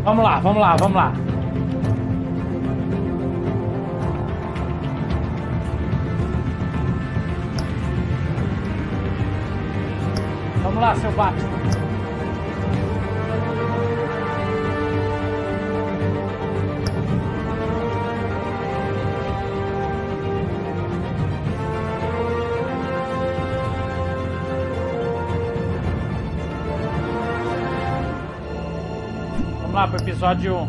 Vamos lá, vamos lá, vamos lá. Vamos lá, seu Batman. Vamos lá pro episódio 1.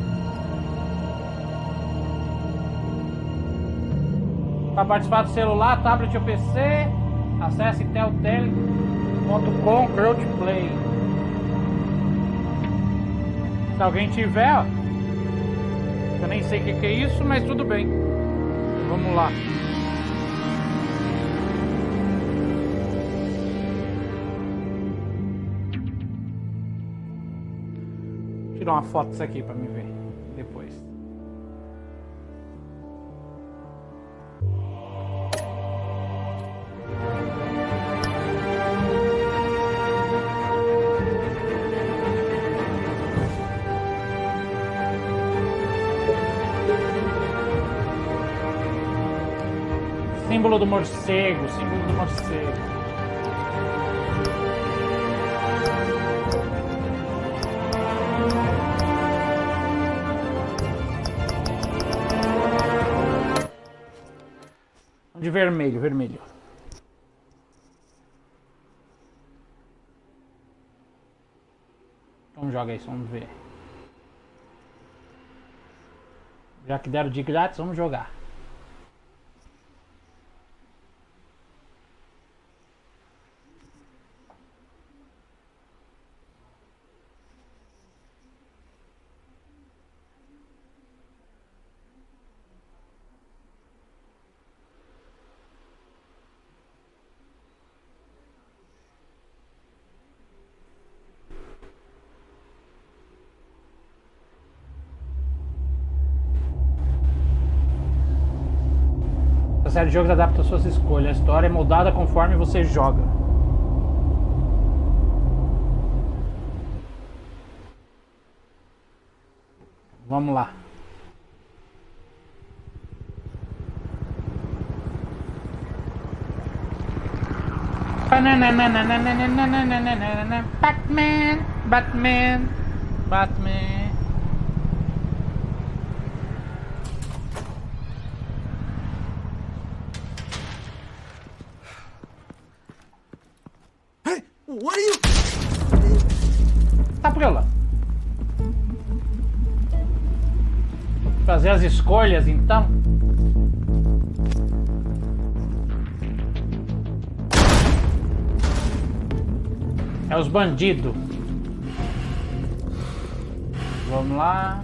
Para participar do celular, tablet ou PC, acesse Telltale.com/Crowdplay. Se alguém tiver, ó, eu nem sei o que é isso, mas tudo bem. Vamos lá. Vou tirar uma foto disso aqui para me ver depois. Símbolo do morcego, símbolo do morcego. De vermelho, vermelho. Então joga isso, vamos ver. Já que deram de grátis, vamos jogar. A série de jogos adapta às suas escolhas. A história é moldada conforme você joga. Vamos lá. Batman, Batman, Batman. What are you? Tá por lá. Fazer as escolhas, então. É os bandidos. Vamos lá.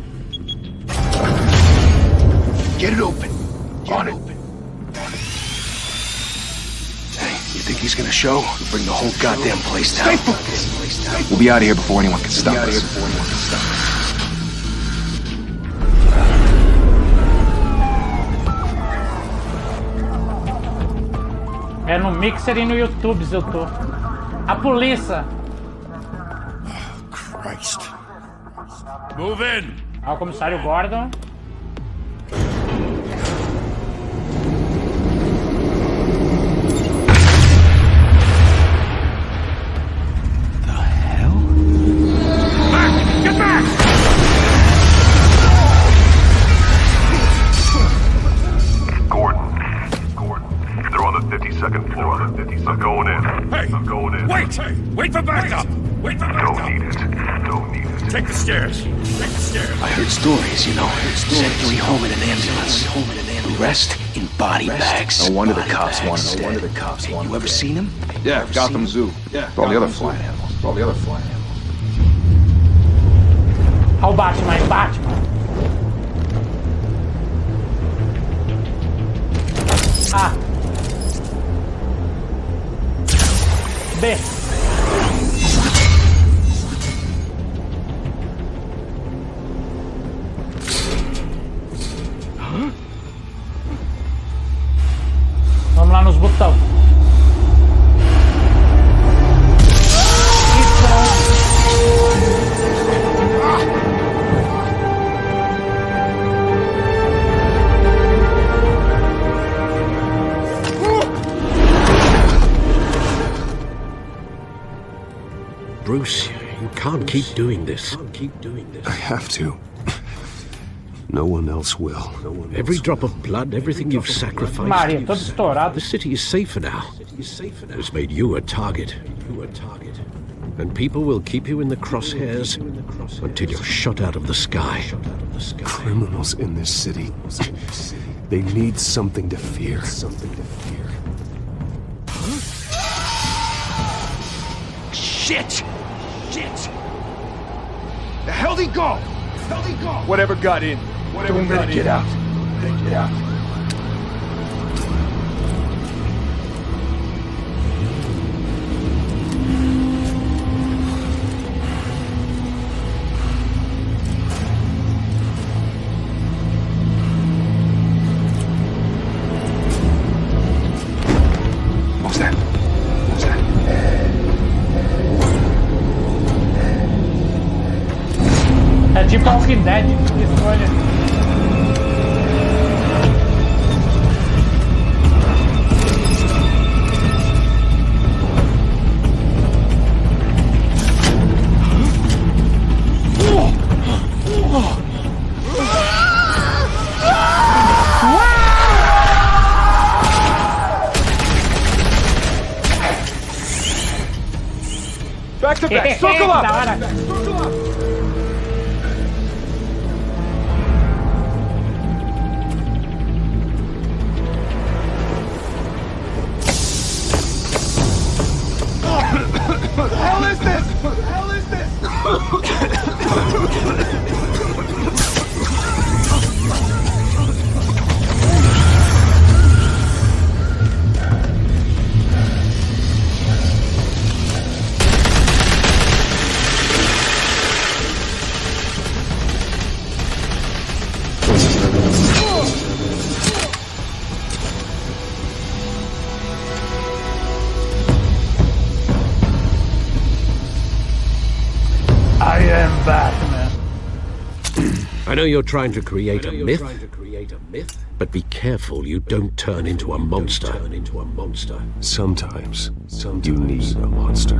Get it open. On it. You think he's gonna show? We'll bring the whole goddamn place down. Stay focused. We'll be out of here before anyone can stop us. É no Mixer e no YouTube eu tô. A polícia. Oh, Christ. Move in. Ah, o comissário Gordon. Second floor. I'm going in. Hey! I'm going in. Wait! Wait for backup! Wait for backup! Don't need it. Don't need it. Take the stairs. Take the stairs. I heard stories, you know. Sent to home in an ambulance. The rest in body bags. No wonder the cops wanted him. No wonder the cops wanted him. You ever seen him? Yeah, Gotham Zoo. Yeah, all the other flying animals. All the other flying animals. Olha o Batman aí, Batman. A. B. Vamos lá nos botões. Bruce, you can't keep doing this. I have to. No one else will. Every drop of blood, everything you've sacrificed. Maria, todo estourado. The city is safer now. It's made you a target. And people will keep you in the crosshairs until you're shot out of the sky. Criminals in this city. They need something to fear. Shit! The hell'd he go? Whatever got in. Don't let it get out. What's that? É tipo Walking Dead de escolha. Back to back. Circle Da up. hora. What the hell is this? I am Batman. I know you're trying to create a myth, but be careful you don't turn into a monster. Sometimes you need a monster.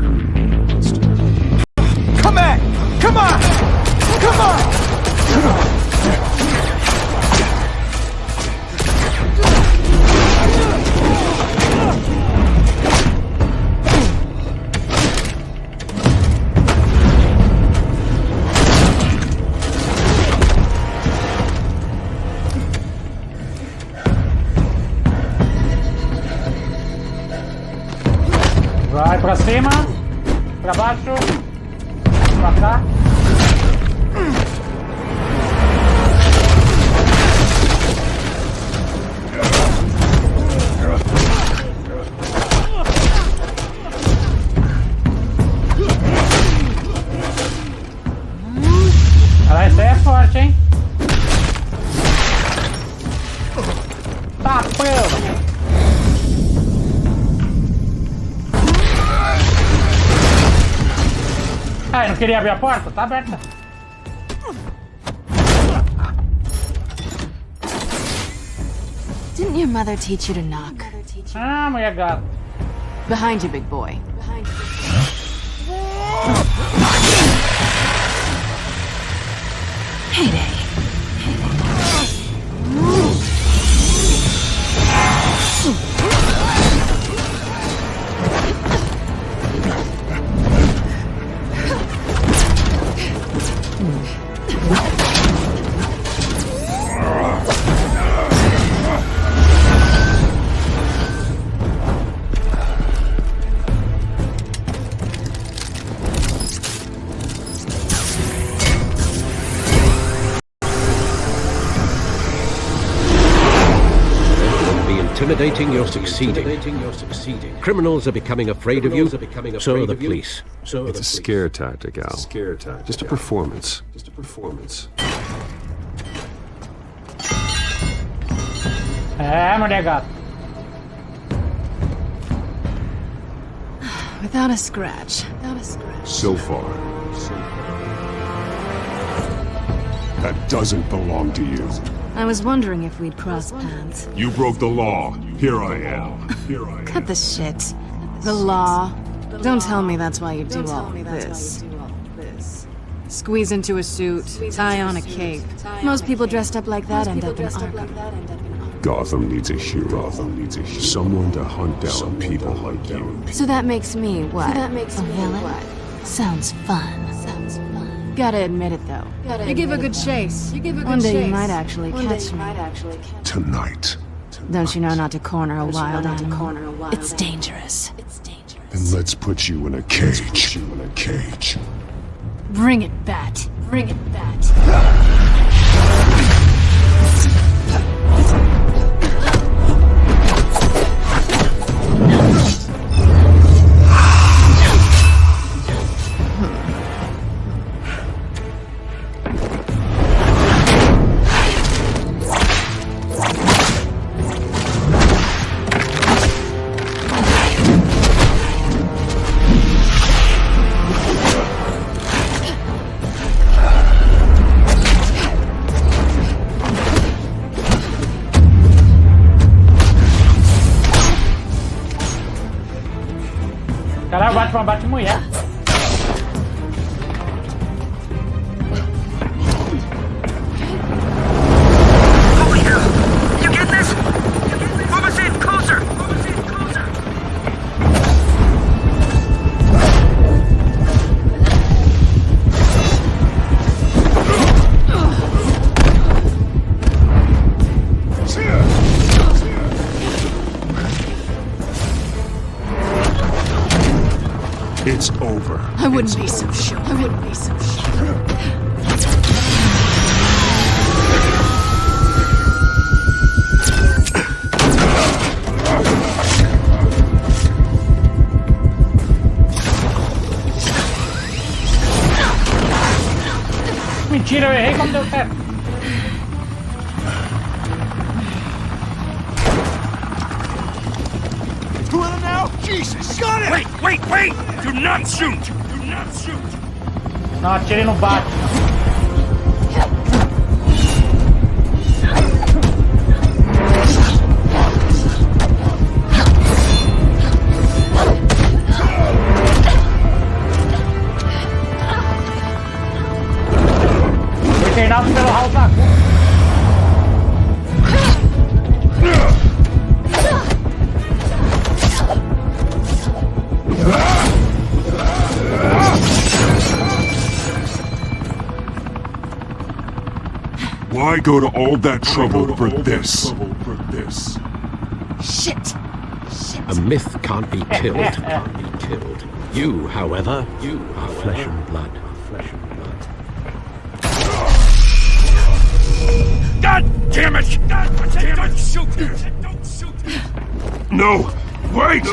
Come on! Come on! Vai pra cima, pra baixo, pra cá. Ela essa é forte, hein? Tá, pelo! Ah, eu não queria abrir a porta? Tá aberta. Didn't your mother teach you to knock? Ah, mulher gata. Behind you, big boy. Heyday. Intimidating, you're succeeding. Criminals are becoming afraid of you, so are the police. It's a scare tactic, Al. Just a performance. É, mulher gata. Without a scratch. So far. That doesn't belong to you. I was wondering if we'd cross paths. You broke the law. Here I am. Cut the shit. The law. Don't tell me that's why you do all this. Squeeze into a suit, tie on a cape. Most people dressed up like that end up in Arkham. Gotham needs a hero. Someone to hunt down people like you. So that makes me what? A villain? Sounds fun. Gotta admit it though. You give a good chase. One day you might actually catch me. Tonight. Don't you know not to corner a wild animal? It's dangerous. Then let's put you in a cage. Bring it, Bat. Bring it, Bat. Caralho, Batman bate mulher. You get this? Move us in closer. It's over. I wouldn't be so sure. Mentira, eu errei como deu certo. Jesus! Got it! Wait! Do not shoot! Não, atirei no Batman. Foi treinado pelo Raul Taku. Why go to all that trouble for this? Shit! A myth can't be killed. You, however, are flesh and blood. God damn it! Don't shoot! No! Wait!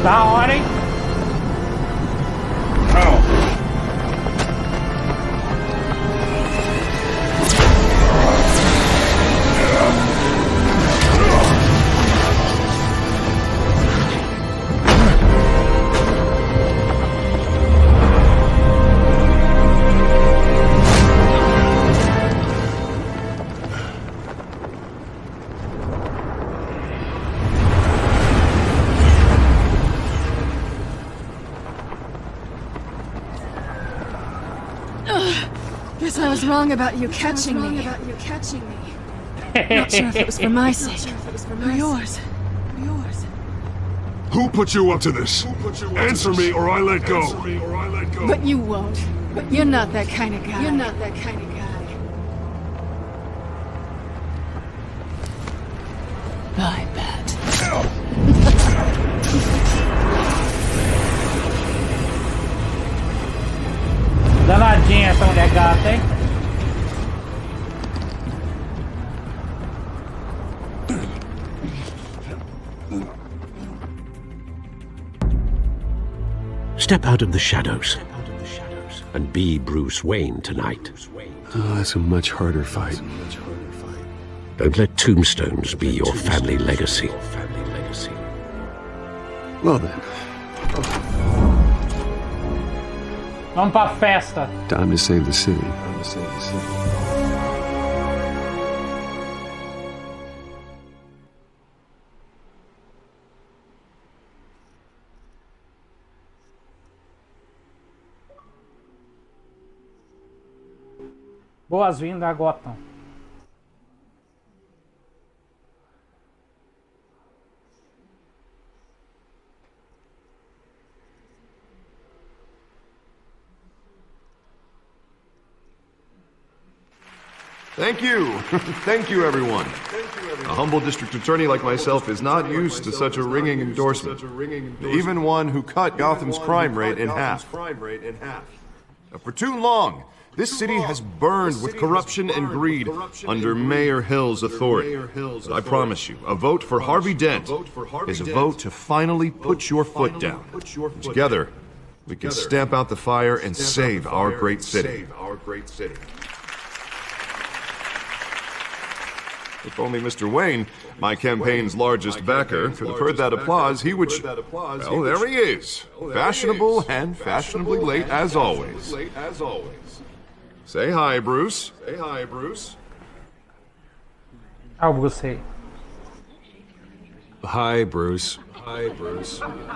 Da hora, hein? Guess I was wrong about you catching me. Not sure if it was for my sake or yours. Who put you up to this? Answer me or I let go. But you won't. You're not that kind of guy. Bye, Bat. Danadinha essa mulher gata, hein? Step out of the shadows and be Bruce Wayne tonight. Oh, that's a much harder fight. Don't let tombstones be your family legacy. Well then, Vamos pra festa. time to save the city. Boas-vindas a Gotham. Thank you. Thank you, everyone. A humble district attorney like myself is not used to such a ringing endorsement. Even one who cut Gotham's crime rate in half. For too long, this city has burned with corruption and greed under Mayor Hill's authority. But I promise you, a vote for Harvey Dent is a vote to finally put your foot down. Together, we can stamp out the fire and save our great city. If only Mr. Wayne, my campaign's largest backer, could have heard that applause, he would... Well, there he is. Fashionable and fashionably late as always. Say hi, Bruce. Almocei. Hi, Bruce.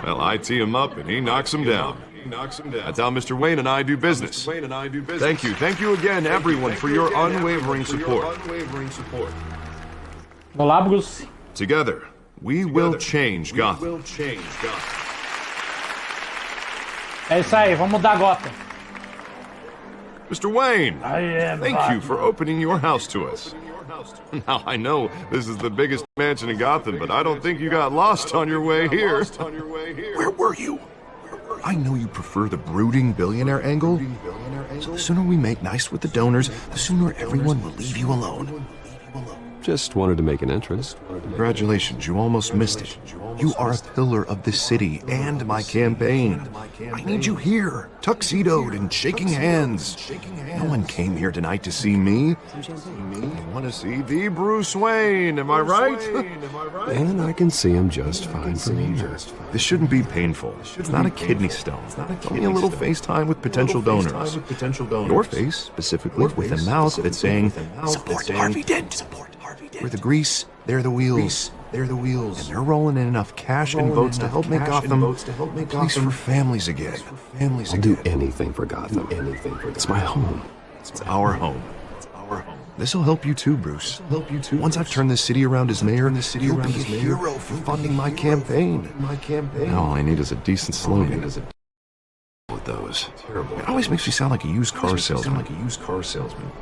Well, I tee him up and he knocks him down. That's how Mr. Wayne and I do business. Thank you again, everyone, for your unwavering support. Olá, Bruce. Together, we will change Gotham. É isso aí, vamos mudar Gotham. Mr. Wayne, thank Batman. you for opening your house to us. Now, I know this is the biggest mansion in Gotham, but I don't think you got lost on your way here. Where were you? I know you prefer the brooding billionaire angle, so the sooner we make nice with the donors, the sooner everyone will leave you alone. Just wanted to make an entrance. Congratulations, you almost missed it. You are a pillar of this city and my campaign. I need you here, tuxedoed and shaking hands. No one came here tonight to see me. They want to see the Bruce Wayne, am I right? And I can see him just fine from here. This shouldn't be painful. It's not a kidney stone. It's only a little FaceTime with potential donors. Your face, specifically, with a mouth that's saying, support Harvey Dent. We're the grease, they're the wheels. And they're rolling in enough cash and votes to help make Gotham a place for families again. I'll do anything for Gotham. It's my home. It's our home. This'll help you too, Bruce. Once I've turned this city around as mayor, you'll be a hero for funding my campaign. Now all I need is a decent slogan. With those. It always makes me sound like a used car salesman.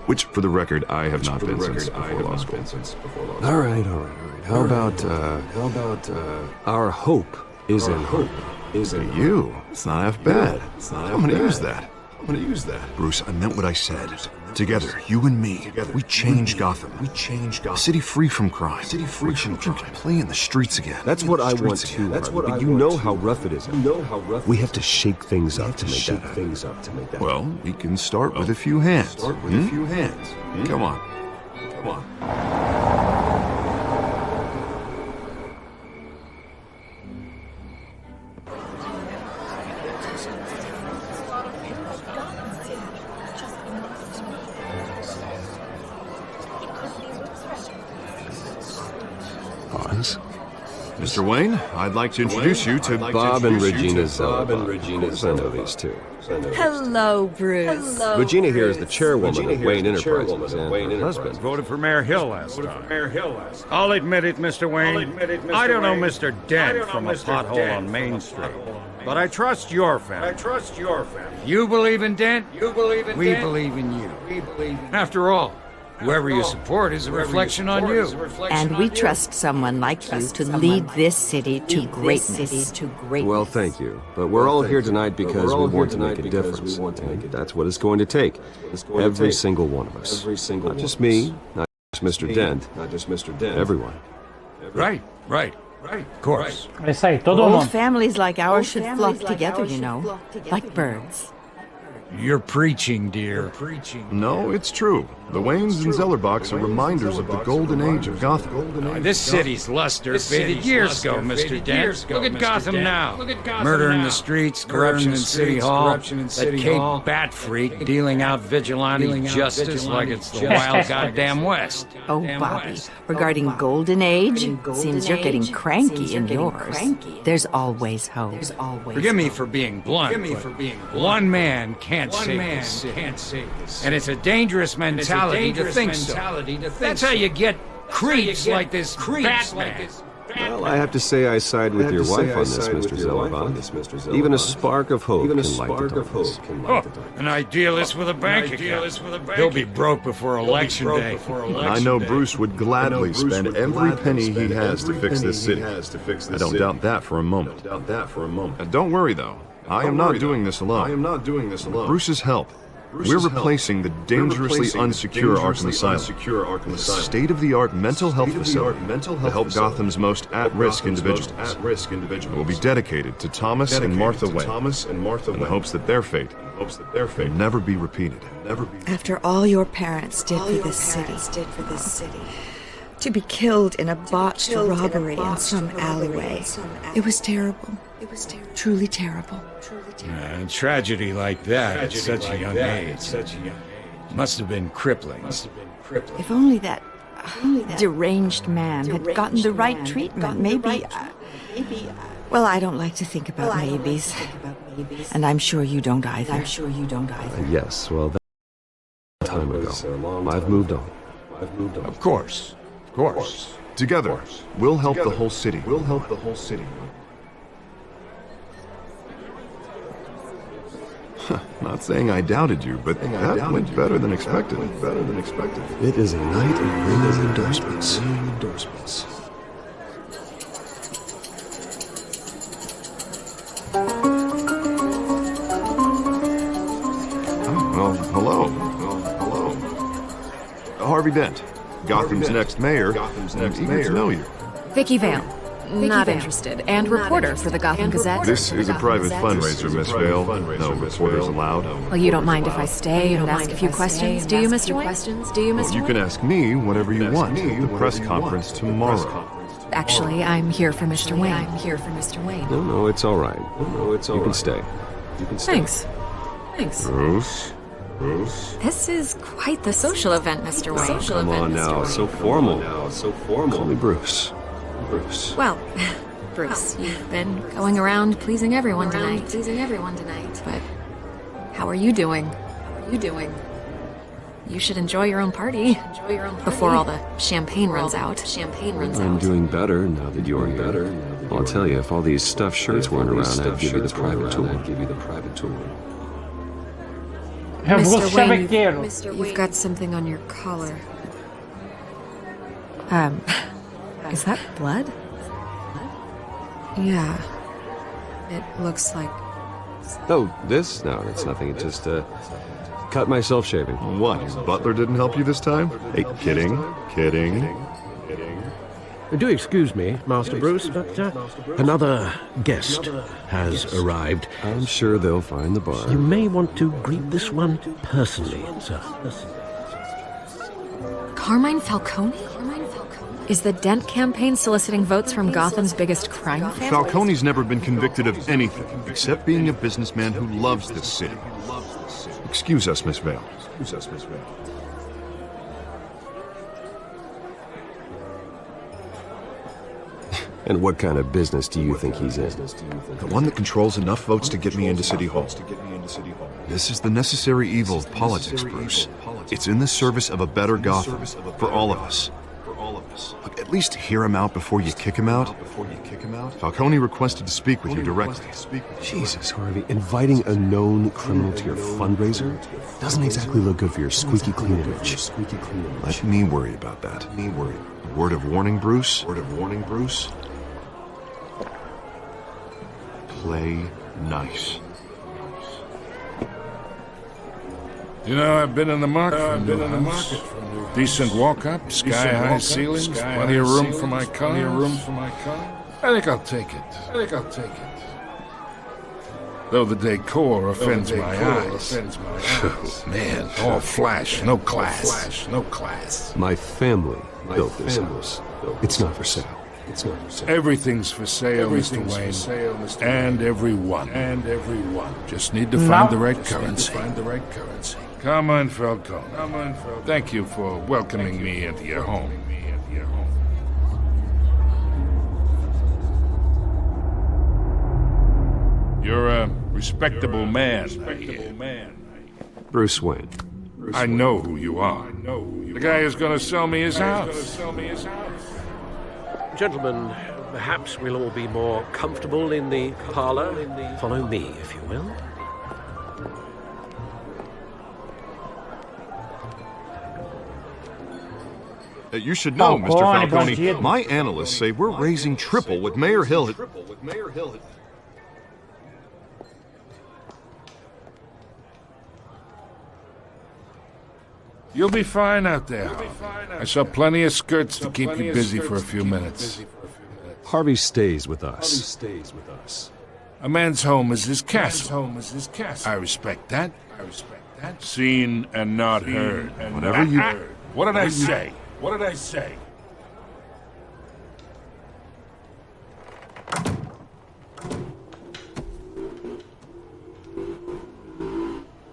Which, for the record, I have not been since before law school. All right. How about our hope is in hope. You? It's not half bad. I'm gonna use that. Bruce, I meant what I said. Together, you and me, we change Gotham. A city free from crime. We can play in the streets again. That's what I want too, but you know how rough it is. We have to shake things up to make that happen. Well, we can start with a few hands. Come on. Mr. Wayne, I'd like to introduce you to Bob and Regina's. I know these two. Hello, Bruce. Regina here is the chairwoman of Wayne Enterprises and her husband. Voted for Mayor Hill last time. I'll admit it, Mr. Wayne. I don't know Mr. Dent from a pothole on Main Street. But I trust your family. You believe in Dent? We believe in you. After all, whoever you support is a reflection on you. And we trust someone like you to lead this city to greatness. Well, thank you. But we're all here tonight because we want to make a difference. And that's what it's going to take. Every single one of us. Not just me, not just Mr. Dent. Everyone. Right. Of course. É isso aí, todo Old mundo. families like ours should flock together, you know, like birds. You're preaching, dear. No, it's true. The Waynes and Zellerbachs are reminders of the golden age of Gotham. This city's luster faded years ago, Mr. Dent. Look at Gotham now. Murder in the streets, corruption in City Hall, that Cape Bat freak dealing out vigilante justice like it's the wild goddamn West. Oh, Bobby, regarding Golden Age, seems you're getting cranky in yours. There's always hope. Forgive me for being blunt, but one man can't save this city. And it's a dangerous mentality to think so. That's how you get creeps like this Batman. Well, I have to say I side with your wife on this, Mr. Zellerbach. Even a spark of hope can light the darkness. An idealist with a bank account. He'll be broke before Election Day. I know Bruce would gladly spend every penny he has to fix this city. I don't doubt that for a moment. Don't worry, though. I am not doing this alone. With Bruce's help, we're replacing the dangerously unsecure Arkham Asylum with a state-of-the-art mental health facility to help Gotham's most at-risk individuals. It will be dedicated to Thomas and Martha Wayne in the hopes that their fate will never be repeated. After all your parents did for this city, to be killed in a botched robbery in some alleyway, it was terrible. Truly terrible. A tragedy like that at such a young age must have been crippling. If only that deranged man had gotten the right treatment, maybe... Well, I don't like to think about maybes. And I'm sure you don't either. Yes, well, that time ago. I've moved on. Of course. Together, we'll help the whole city. Not saying I doubted you, but that went better than expected. It is a night of ringing endorsements. Well, hello. Harvey Dent, Gotham's next mayor, and eager to know you. Vicky Vale. Not interested. And reporter for the Gotham Gazette. This is a private fundraiser, Miss Vale. No reporters allowed. Well, you don't mind if I stay and ask a few questions, do you, Mr. Wayne? You can ask me whatever you want at the press conference tomorrow. Actually, I'm here for Mr. Wayne. No, it's all right. You can stay. Thanks. Bruce? This is quite the social event, Mr. Wayne. Come on now, so formal. Call me Bruce. Well, Bruce, you've been going around pleasing everyone tonight. But how are you doing? You should enjoy your own party before all the champagne runs out. I'm doing better now that you're here. I'll tell you, if all these stuffed shirts weren't around, I'd give you the private tour. Mr. Wayne, you've got something on your collar. Is that blood? Yeah. It looks like... Oh, this? No, it's nothing. It just, cut myself shaving. What, your butler didn't help you this time? Hey, kidding. Do excuse me, Master Bruce, but another guest has arrived. I'm sure they'll find the bar. You may want to greet this one personally, sir. Carmine Falcone? Is the Dent campaign soliciting votes from Gotham's biggest crime family? Falcone's never been convicted of anything except being a businessman who loves this city. Excuse us, Miss Vale. And what kind of business do you think he's in? The one that controls enough votes to get me into City Hall. This is the necessary evil of politics, Bruce. It's in the service of a better Gotham, for all of us. Look, at least hear him out before you kick him out. Falcone requested to speak with you directly. Jesus, Harvey, inviting a known criminal to your fundraiser doesn't exactly look good for your squeaky clean image. Let me worry about that. Word of warning, Bruce. Play nice. You know, I've been in the market for a new house. Decent walk-up, sky-high ceilings, plenty of room for my car. I think I'll take it. though the decor offends my eyes. Oh, man, all flash, no class. My family built this house. It's not for sale. Everything's for sale, Mr. Wayne. And everyone. Just need to find the right currency. Carmine Falcone. Thank you for welcoming me into your home. You're a respectable man, I hear. Bruce Wayne. I know who you are. The guy who's gonna sell me his house. Gentlemen, perhaps we'll all be more comfortable in the parlor. Follow me, if you will. You should know, Mr. Falcone, my analysts say we're raising triple with Mayor Hill. You'll be fine out there. I saw plenty of skirts to keep you busy for a few minutes. Harvey stays with us. A man's home is his castle. I respect that. Seen and not heard. Whatever you... What did I say?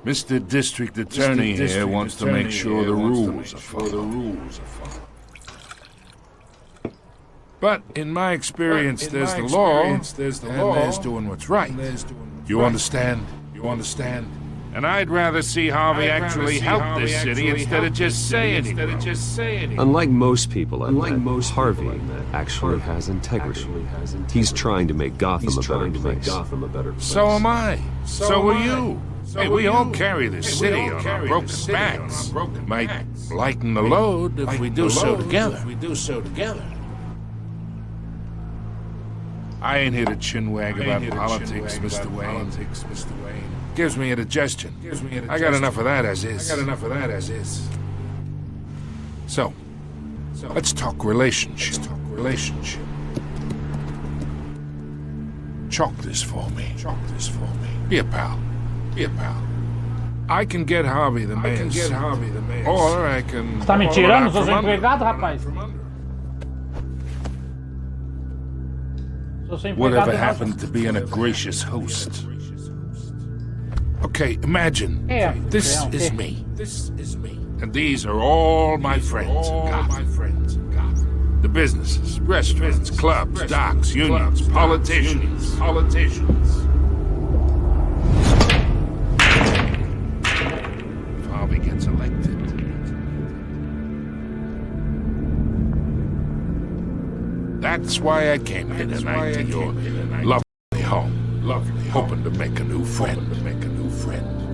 Mr. District Attorney here wants to make sure the rules are followed. But in my experience, there's the law, and there's doing what's right. You understand? And I'd rather see Harvey actually help this city instead of just saying it. Unlike most people I've met, Harvey actually has integrity. He's trying to make Gotham a better place. So am I. So are you. Hey, we all carry this city on our broken backs. Might lighten the load if we do so together. I ain't here to chinwag about politics, Mr. Wayne. Gives me indigestion. I got enough of that as is. So, let's talk relationship. Chalk this for me. Be a pal. I can get Harvey the mayor's seat. Or I can... Você tá me tirando? Sou seu empregado, rapaz. Whatever happened to being a gracious host? Okay, imagine. This is me. And these are all my friends in Gotham. The businesses, restaurants, clubs, docks, unions, politicians. If Harvey gets elected, that's why I came here tonight to your lovely home. Hoping to make a new friend.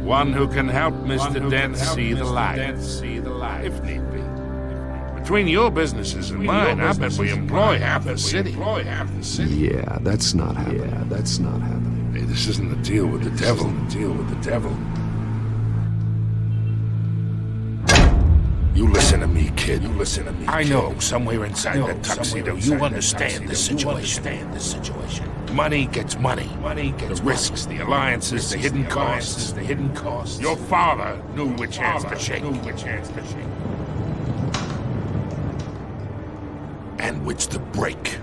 One who can help Mr. Dent see the light, if need be. Between your businesses and mine, I bet we employ half the city. Yeah, that's not happening. Hey, this isn't a deal with the devil. You listen to me, kid. I know somewhere inside that tuxedo you understand this situation. Money gets money. The risks, the alliances, the hidden costs. Your father knew which hands to shake. And which to break.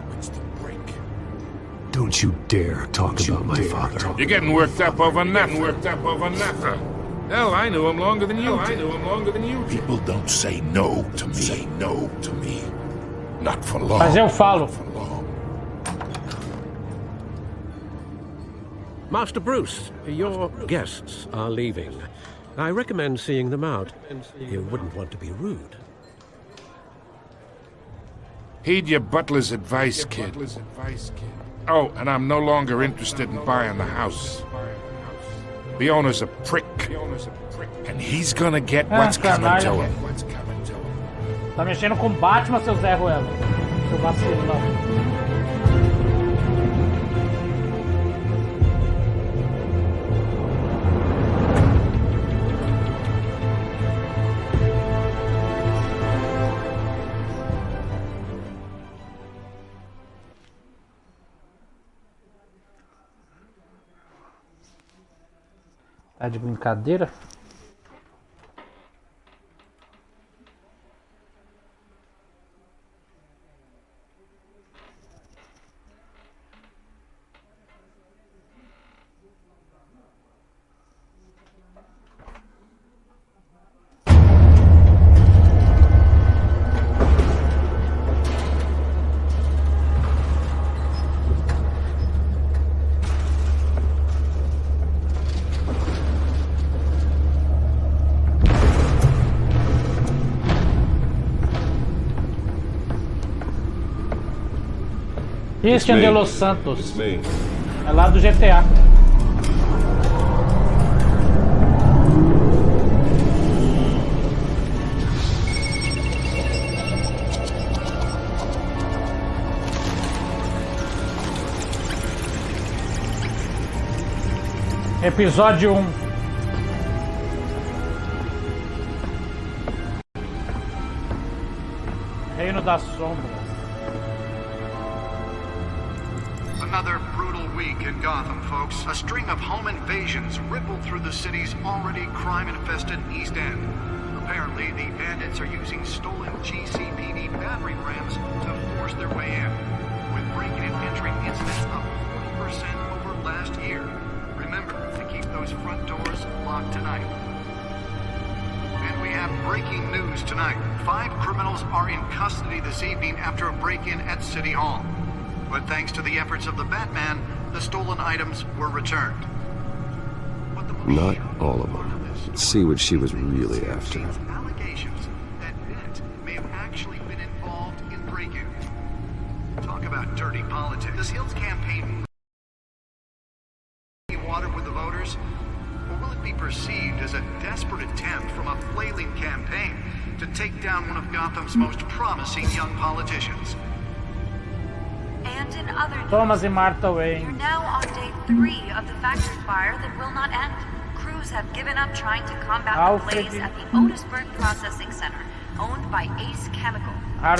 Don't you dare talk about my father. You're getting worked up over nothing. Hell, I knew him longer than you did. People don't say no to me. Not for long. Mas eu falo. Master Bruce, your guests are leaving. I recommend seeing them out. You wouldn't want to be rude. Heed your butler's advice, kid. Oh, and I'm no longer interested in buying the house. The owner's a prick. And he's gonna get what's coming to him. Tá mexendo com Batman, seu Zé Ruelo. Seu vacilão. Tá de brincadeira? Christian de Los Santos. É lá do GTA. Episódio 1. Reino das sombras. Another brutal week in Gotham, folks. A string of home invasions rippled through the city's already crime-infested East End. Apparently, the bandits are using stolen GCPD battering rams to force their way in, with breaking and entering incidents up 40% over last year. Remember to keep those front doors locked tonight. And we have breaking news tonight. 5 criminals are in custody this evening after a break-in at City Hall. But thanks to the efforts of the Batman, the stolen items were returned. Not all of them. Let's see what she was really after. Allegations that Dent may have actually been involved in break-in. Talk about dirty politics. Does Hill's campaign water with the voters? Or will it be perceived as a desperate attempt from a flailing campaign to take down one of Gotham's most promising young politicians? And in other news, Thomas and Martha Wayne. We're now on day 3 of the factory fire that will not end. Crews have given up trying to combat the blaze at the Otisburg Processing Center, owned by Ace Chemical.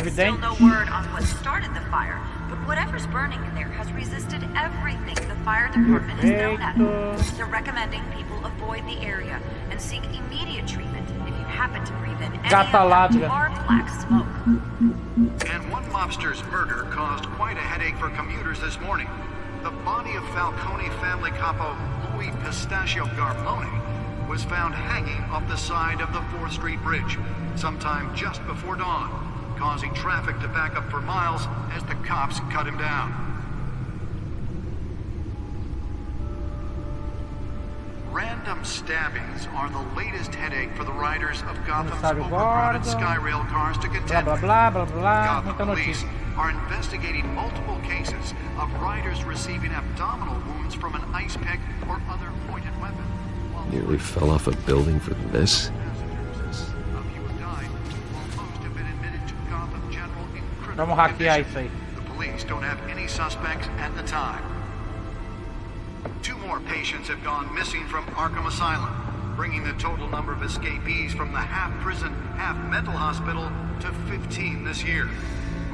Still no word on what started the fire, but whatever's burning in there has resisted everything the fire department has thrown at them. They're recommending people avoid the area and seek immediate treatment if you happen to breathe in any of that hard black smoke. And one mobster's murder caused quite a headache for commuters this morning. The body of Falcone family capo Louis Pistachio Garmone was found hanging off the side of the 4th Street Bridge sometime just before dawn, causing traffic to back up for miles as the cops cut him down. Random stabbings are the latest headache for the riders of Gotham's overcrowded Skyrail cars to contend with. Gotham police are investigating multiple cases of riders receiving abdominal wounds from an ice pick or other pointed weapon. Nearly fell off a building for this? Vamos hackear isso aí. The police don't have any suspects at the time. 2 more patients have gone missing from Arkham Asylum, bringing the total number of escapees from the half-prison, half-mental hospital to 15 this year.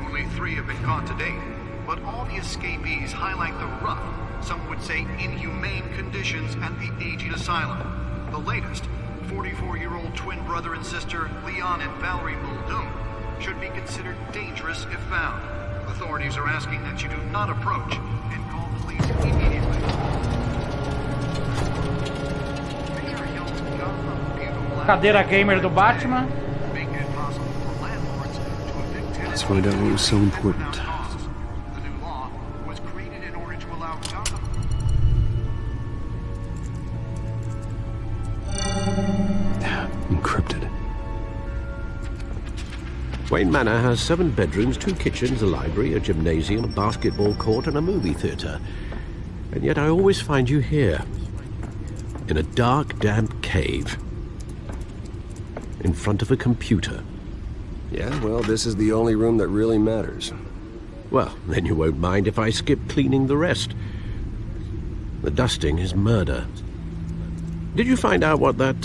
Only 3 have been caught to date, but all the escapees highlight the rough, some would say inhumane conditions at the aging asylum. The latest, 44-year-old twin brother and sister Leon and Valerie Muldoon, should be considered dangerous if found. Authorities are asking that you do not approach and call police immediately. Cadeira gamer do Batman. Let's find out what was so important. The new law was created in order to allow Gotham. Encrypted. Wayne Manor has 7 bedrooms, 2 kitchens, a library, a gymnasium, a basketball court, and a movie theatre. And yet I always find you here, in a dark, damp cave, in front of a computer. Yeah, well, this is the only room that really matters. Well, then you won't mind if I skip cleaning the rest. The dusting is murder. Did you find out what that,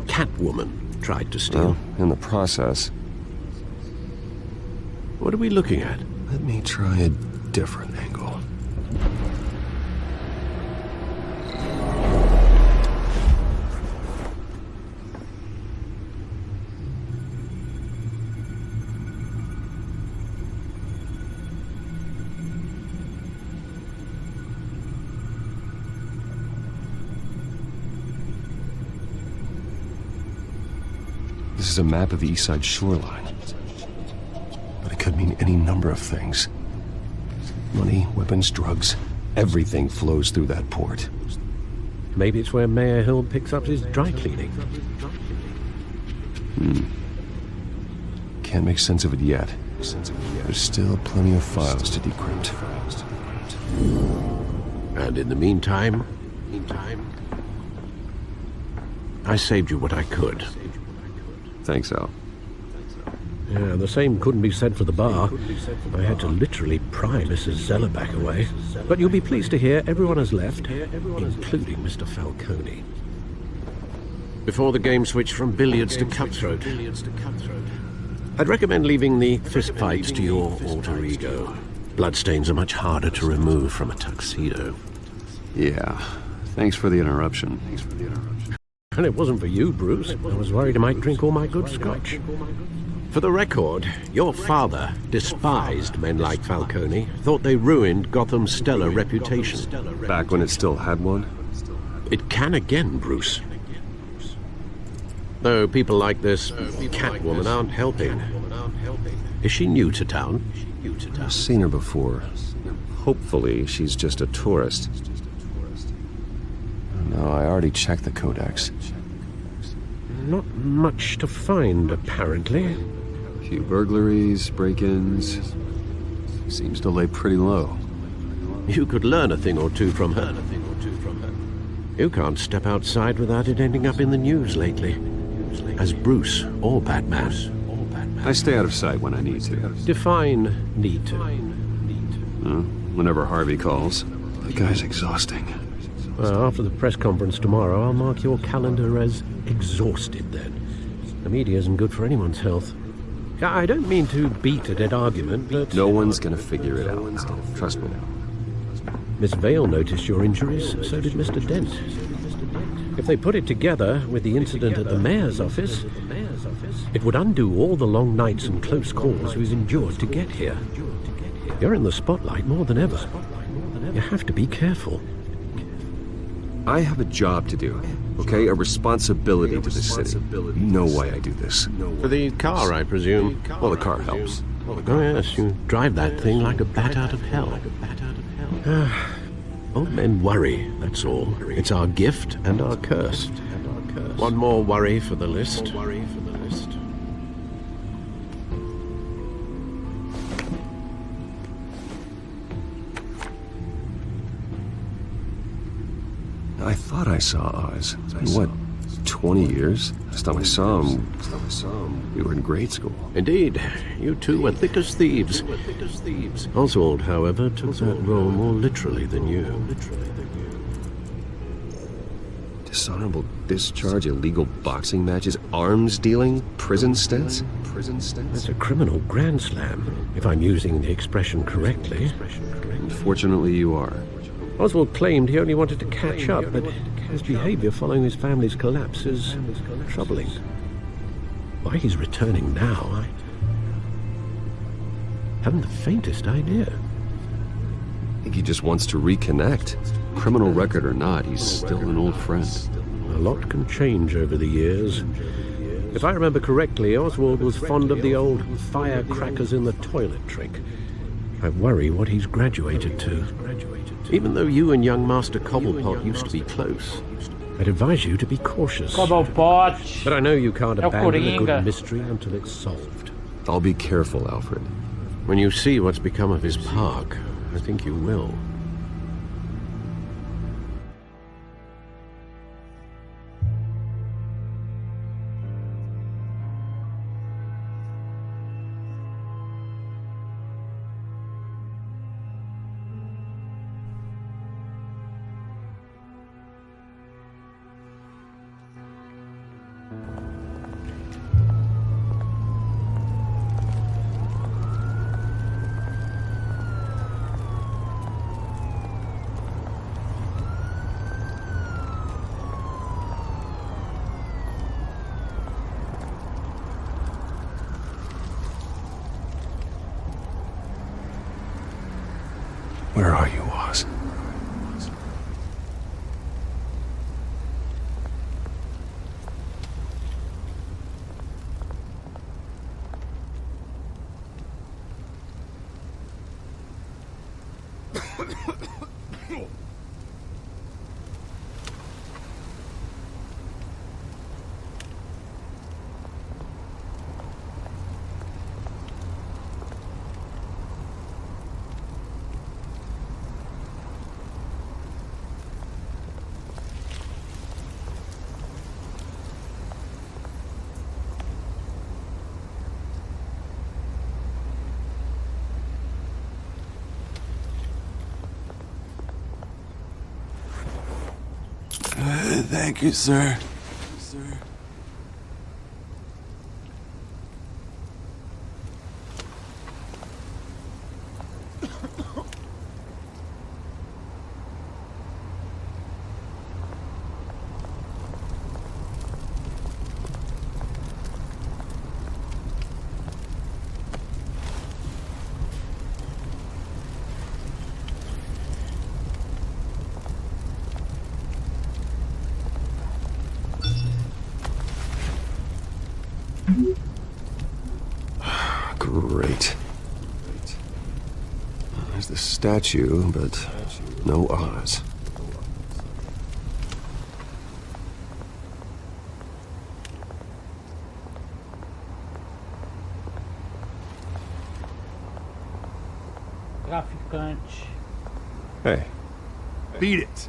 Catwoman tried to steal? Well, in the process. What are we looking at? Let me try a different angle. This is a map of the east side shoreline. But it could mean any number of things. Money, weapons, drugs, everything flows through that port. Maybe it's where Mayor Hill picks up his dry cleaning. Can't make sense of it yet. There's still plenty of files to decrypt. And in the meantime, I saved you what I could. Thanks, Al. Yeah, the same couldn't be said for the bar. I had to literally pry Mrs. Zellerback away. But you'll be pleased to hear everyone has left, including Mr. Falcone. Before the game switched from billiards to cutthroat, I'd recommend leaving the fistfights to your alter ego. Bloodstains are much harder to remove from a tuxedo. Yeah, thanks for the interruption. And it wasn't for you, Bruce. I was worried I might drink all my good scotch. For the record, your father despised men like Falcone, thought they ruined Gotham's stellar reputation. Back when it still had one? It can again, Bruce. Though people like this Catwoman aren't helping. Is she new to town? I've seen her before. Hopefully, she's just a tourist. No, I already checked the codex. Not much to find, apparently. A few burglaries, break-ins. Seems to lay pretty low. You could learn a thing or two from her. You can't step outside without it ending up in the news lately. As Bruce or Batman. I stay out of sight when I need to. Define need to. Whenever Harvey calls. The guy's exhausting. Well, after the press conference tomorrow, I'll mark your calendar as exhausted then. The media isn't good for anyone's health. I don't mean to beat a dead argument, but... No one's gonna figure it out. Trust me. Miss Vale noticed your injuries, so did Mr. Dent. If they put it together with the incident at the mayor's office, it would undo all the long nights and close calls we've endured to get here. You're in the spotlight more than ever. You have to be careful. I have a job to do, okay? A responsibility to this city. You know why I do this. For the car, I presume. Well, the car helps. Oh yes, you drive that thing like a bat out of hell. Old men worry, that's all. It's our gift and our curse. One more worry for the list. I thought I saw Oz. In what, 20 years? Last time I saw him, we were in grade school. Indeed, you two were thick as thieves. Oswald, however, took that role more literally than you. Dishonorable discharge, illegal boxing matches, arms dealing, prison stints? That's a criminal grand slam, if I'm using the expression correctly. Unfortunately, you are. Oswald claimed he only wanted to catch up, but his behavior following his family's collapse is troubling. Why he's returning now, I haven't the faintest idea. I think he just wants to reconnect. Criminal record or not, he's still an old friend. A lot can change over the years. If I remember correctly, Oswald was fond of the old firecrackers in the toilet trick. I worry what he's graduated to. Even though you and young Master Cobblepot used to be close, I'd advise you to be cautious. Cobblepot. But I know you can't abandon a good mystery until it's solved. I'll be careful, Alfred. When you see what's become of his park, I think you will. Where are you, Oz? Thank you, sir. Great. There's the statue, but no Oz. Traficante. Hey. Beat it.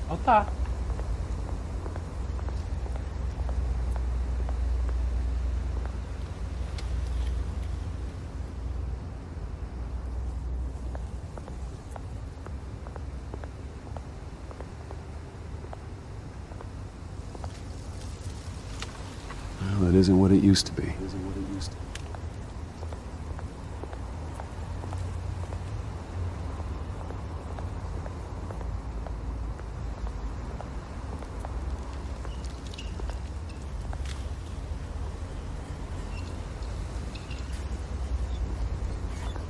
Então tá. Well, that isn't what it used to be.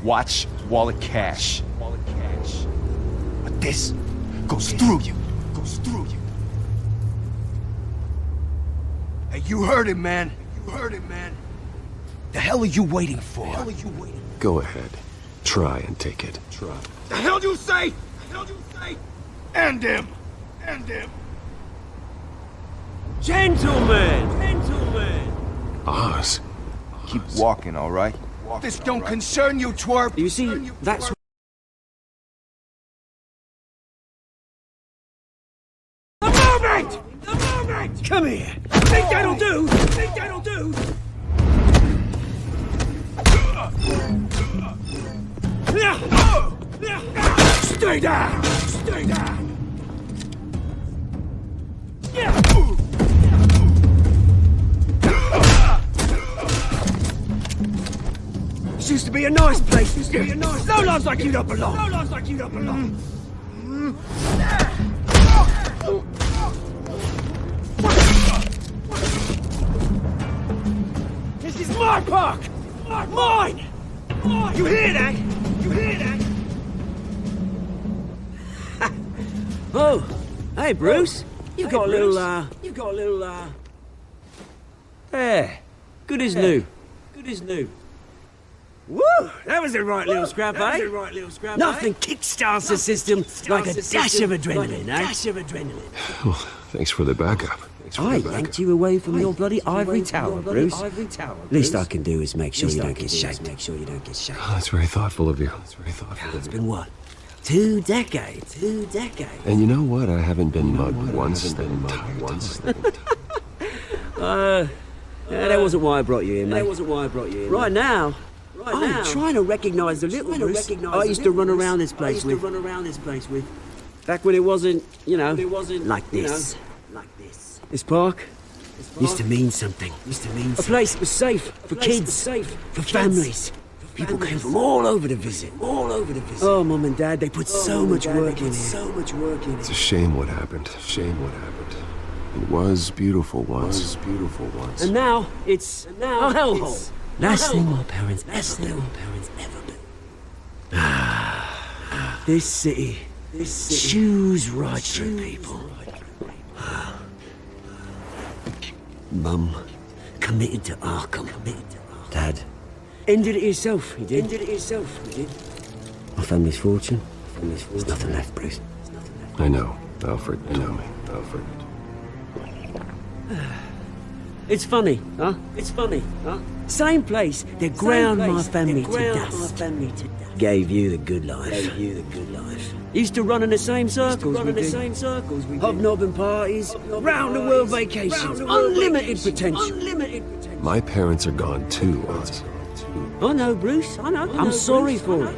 Watch wallet cash. But this goes through you. Hey, you heard it, man. The hell are you waiting for? Go ahead. Try and take it. The hell do you say? End him. Gentlemen! Oz. Keep walking, all right? This don't concern you, twerp. You see, that's... The moment! Come here! Think that'll do? Stay down! This used to be a nice place. No lives like you don't belong. This is my park! Mine! You hear that? Oh, hey Bruce. You've got a little, There. Good as new. Woo! That was a right little scrap, eh? Nothing kickstarts the system like a dash of adrenaline, eh? Well, thanks for the backup. I yanked you away from your bloody ivory tower, Bruce. Least I can do is make sure you don't get shanked. Oh, that's very thoughtful of you. It's been what? 2 decades. And you know what? I haven't been mugged once. That wasn't why I brought you in, mate. Right now, I'm trying to recognize the little Bruce I used to run around this place with. Back when it wasn't, like this. This park used to mean something. A place that was safe for kids, for families. People came from all over to visit. Oh, Mum and Dad, they put so much work in here. It's a shame what happened. It was beautiful once. And now it's a hellhole. Last thing my parents ever built. This city chews right through people. Mum committed to Arkham. Dad ended it himself. He did. My family's fortune. There's nothing left, Bruce. I know. Alfred told me. It's funny, huh? Same place that ground my family to dust. Gave you the good life. Used to run in the same circles. Hobnobbing parties, round the world vacations, unlimited potential. My parents are gone too, Oz. I know, Bruce, I know. I'm sorry for it.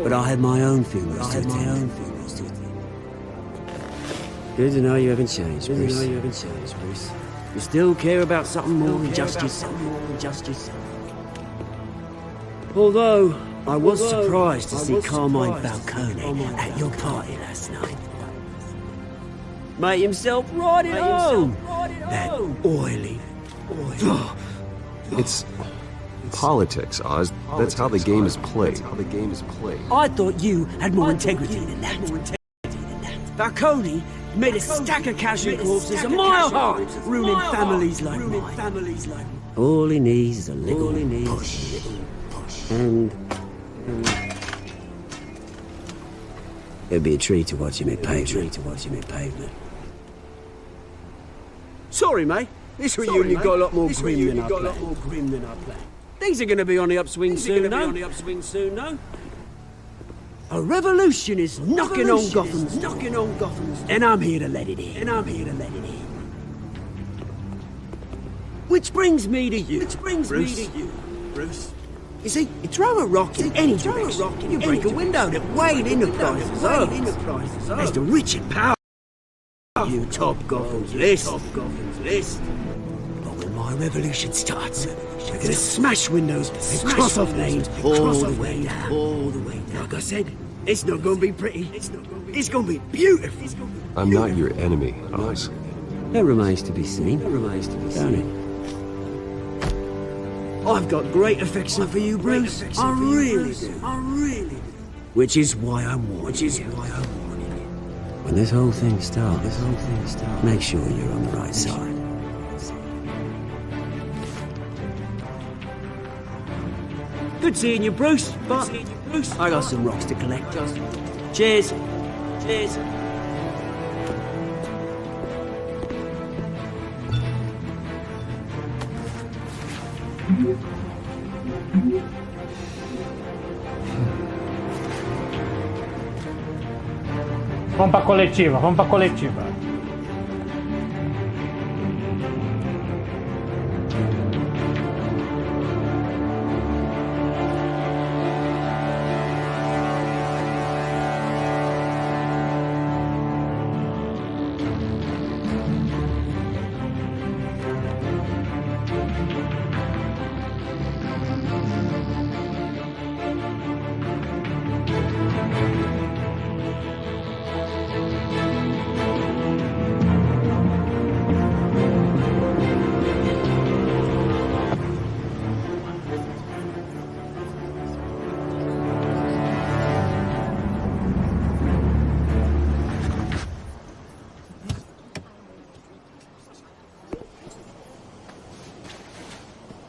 But I had my own feelings to attend. Good to know you haven't changed, Bruce. You still care about something more than just yourself. Although, I was surprised to see Carmine Falcone at your party last night. Made himself right at home. That oily. It's politics, Oz. That's how the game is played. I thought you had more integrity than that. Falcone made a stack of casual corpses a mile high, ruining families like mine. All he needs is a little push. And it'd be a treat to watch him in pavement. Sorry, mate. This reunion got a lot more grim than I planned. Things are going to be on the upswing soon, no? A revolution is knocking on Gotham's door. And I'm here to let it in. Which brings me to you, Bruce. You see, you throw a rock in any direction, you break a window that Wayne Enterprises owns. As the rich and powerful, you top Gotham's list. But when my revolution starts, we're gonna smash windows and cross off names all the way down. Like I said, it's not gonna be pretty. It's gonna be beautiful. I'm not your enemy, Oz. That remains to be seen. Don't it? I've got great affection for you, Bruce. I really do. Which is why I'm warning you. When this whole thing starts, make sure you're on the right side. Good seeing you, Bruce, but I got some rocks to collect. Cheers. Vamos pra coletiva.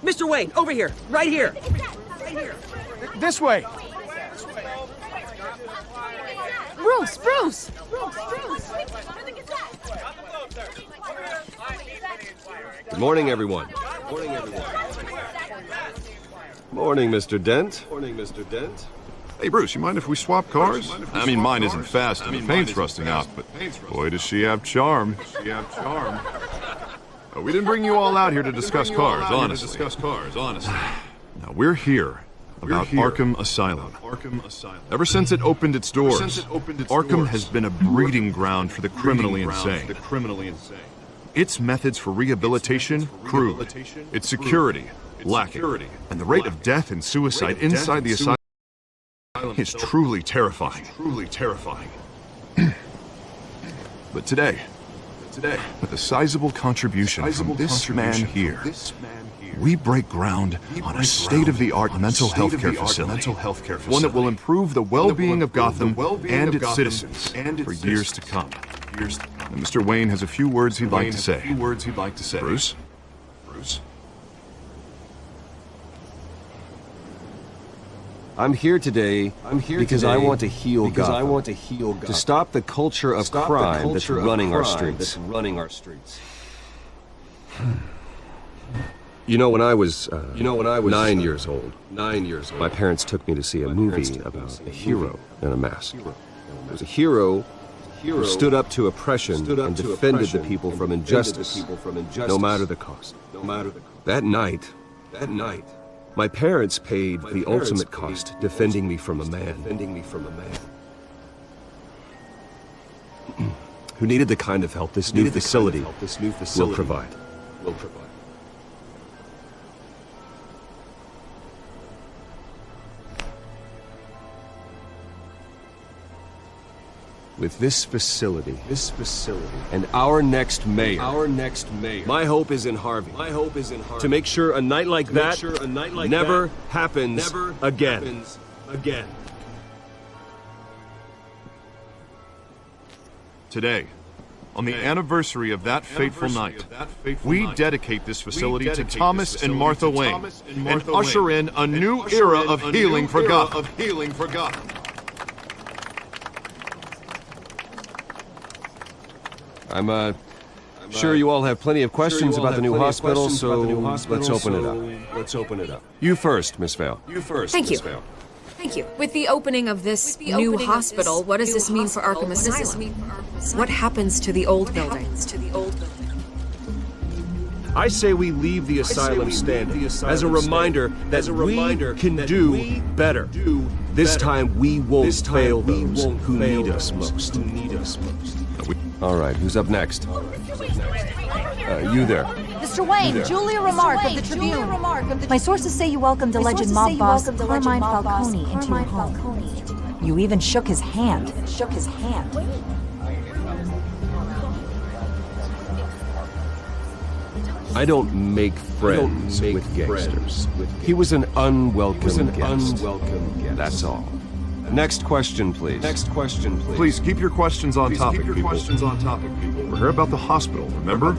Mr. Wayne, over here, right here. This way. Bruce! Good morning, everyone. Morning, Mr. Dent. Hey, Bruce, you mind if we swap cars? I mean, mine isn't fast and the paint's rusting out, but boy, does she have charm. We didn't bring you all out here to discuss cars, honestly. Now, we're here about Arkham Asylum. Ever since it opened its doors, Arkham has been a breeding ground for the criminally insane. Its methods for rehabilitation, crude. Its security, lacking. And the rate of death and suicide inside the asylum is truly terrifying. But today, with a sizable contribution from this man here, we break ground on a state-of-the-art mental health care facility, one that will improve the well-being of Gotham and its citizens for years to come. And Mr. Wayne has a few words he'd like to say. Bruce? I'm here today because I want to heal Gotham. To stop the culture of crime that's running our streets. You know, when I was 9 years old, my parents took me to see a movie about a hero in a mask. It was a hero who stood up to oppression and defended the people from injustice, no matter the cost. That night, My parents paid the ultimate cost defending me from a man who needed the kind of help this new facility will provide. With this facility, and our next mayor, my hope is in Harvey. To make sure a night like that never happens again. Today, on the anniversary of that fateful night, we dedicate this facility to Thomas and Martha Wayne and usher in a new era of healing for Gotham. I'm sure you all have plenty of questions about the new hospital, so let's open it up. You first, Miss Vale. Thank you. With the opening of this new hospital, what does this mean for Arkham Asylum? What happens to the old building? I say we leave the asylum standing as a reminder that we can do better. This time we won't fail those who need us most. All right, who's up next? You there. Mr. Wayne, Julia Remark of the Tribune. My sources say you welcomed alleged mob boss Carmine Falcone into your home. You even shook his hand. I don't make friends with gangsters. He was an unwelcome guest. That's all. Next question, please. Please keep your questions on topic, people. We're here about the hospital, remember?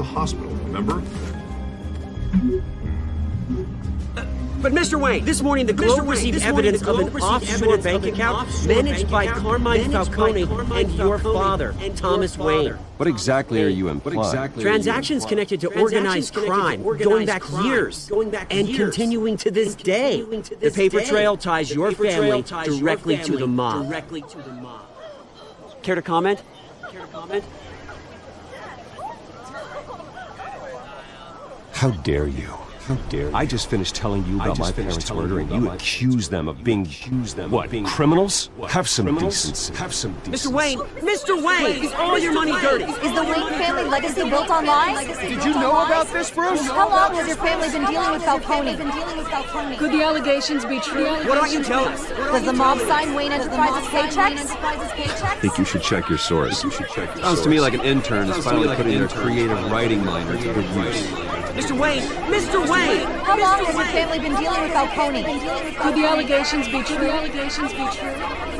But Mr. Wayne, this morning the Globe received evidence of an offshore bank account managed by Carmine Falcone and your father, Thomas Wayne. What exactly are you implying? Transactions connected to organized crime, going back years, and continuing to this day. The paper trail ties your family directly to the mob. Care to comment? How dare you? I just finished telling you about my parents' murder, and you accuse them of being, criminals? Have some decency. Mr. Wayne, is all your money dirty? Is the Wayne family legacy built on lies? Did you know about this, Bruce? How long has your family been dealing with Falcone? Could the allegations be true? What aren't you telling us? Does the mob sign Wayne Enterprises paychecks? I think you should check your source. Sounds to me like an intern is finally putting their creative writing minor to good use. Mr. Wayne! How long has your family been dealing with Falcone? Could the allegations be true?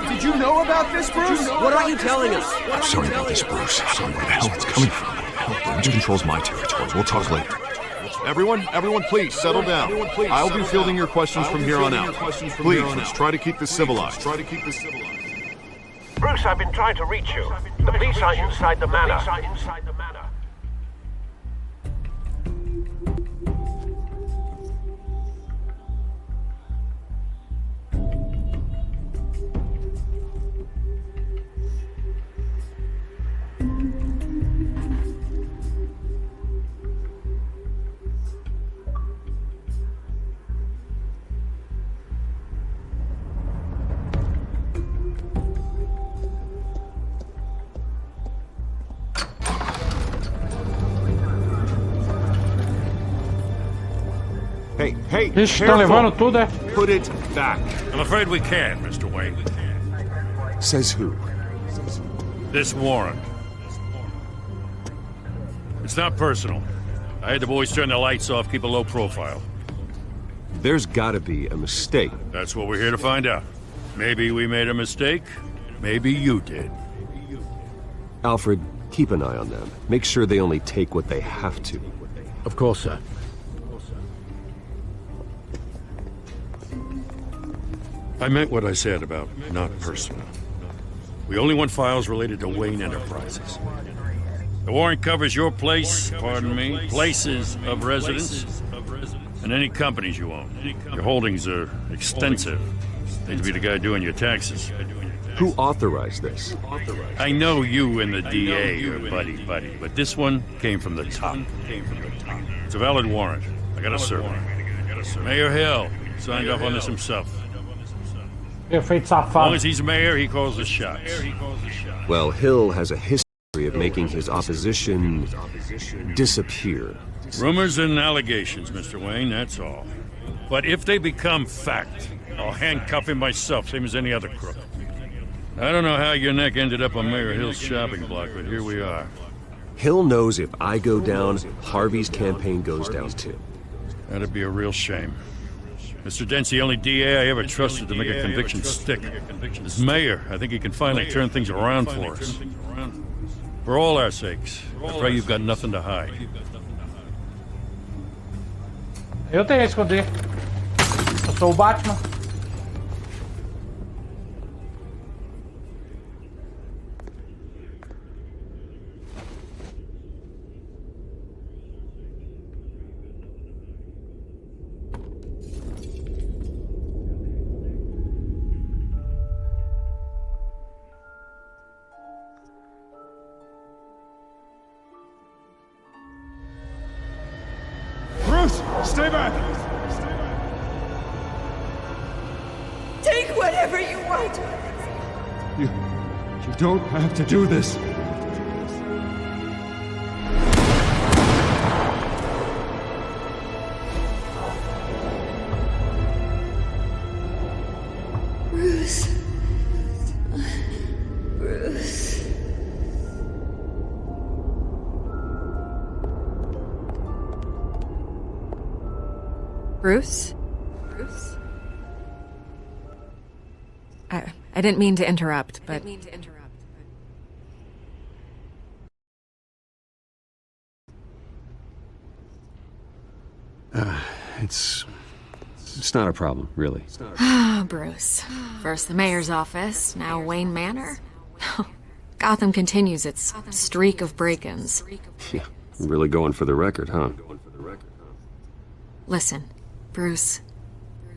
Did you know about this, Bruce? What are you telling us? I'm sorry about this, Bruce. I'm sorry where the hell it's coming from. Ranger controls my territory. We'll talk later. Everyone, please settle down. I'll be fielding your questions from here on out. Please, let's try to keep this civilized. Bruce, I've been trying to reach you. The police are inside the manor. Hey, Ixi, tá levando tudo, é? Put it back. I'm afraid we can't, Mr. Wayne. Says who? This warrant. It's not personal. I had the boys turn the lights off, keep a low profile. There's gotta be a mistake. That's what we're here to find out. Maybe we made a mistake. Maybe you did. Alfred, keep an eye on them. Make sure they only take what they have to. Of course, sir. I meant what I said about not personal. We only want files related to Wayne Enterprises. The warrant covers your places of residence, and any companies you own. Your holdings are extensive. Need to be the guy doing your taxes. Who authorized this? I know you and the DA are buddy, but this one came from the top. It's a valid warrant. I gotta serve it. Mayor Hill, Signed off on this himself. Perfeito As long safado. as he's mayor, he calls the shots. Well, Hill has a history of making his opposition disappear. Rumors and allegations, Mr. Wayne, that's all. But if they become fact, I'll handcuff him myself, same as any other crook. I don't know how your neck ended up on Mayor Hill's shopping block, but here we are. Hill knows if I go down, Harvey's campaign goes down too. That'd be a real shame. Mr. Dent's the only DA I ever trusted to make a conviction stick. As mayor, I think he can finally turn things around for us. For all our sakes, I pray you've got nothing to hide. Eu tenho a esconder. Eu sou o Batman. Bruce, stay back! Take whatever you want. You don't have to do this. Bruce. Bruce. Bruce? I didn't mean to interrupt, but... It's not a problem, really. Ah, Bruce. First the mayor's office, now Wayne Manor. Gotham continues its streak of break-ins. Yeah, really going for the record, huh? Listen, Bruce.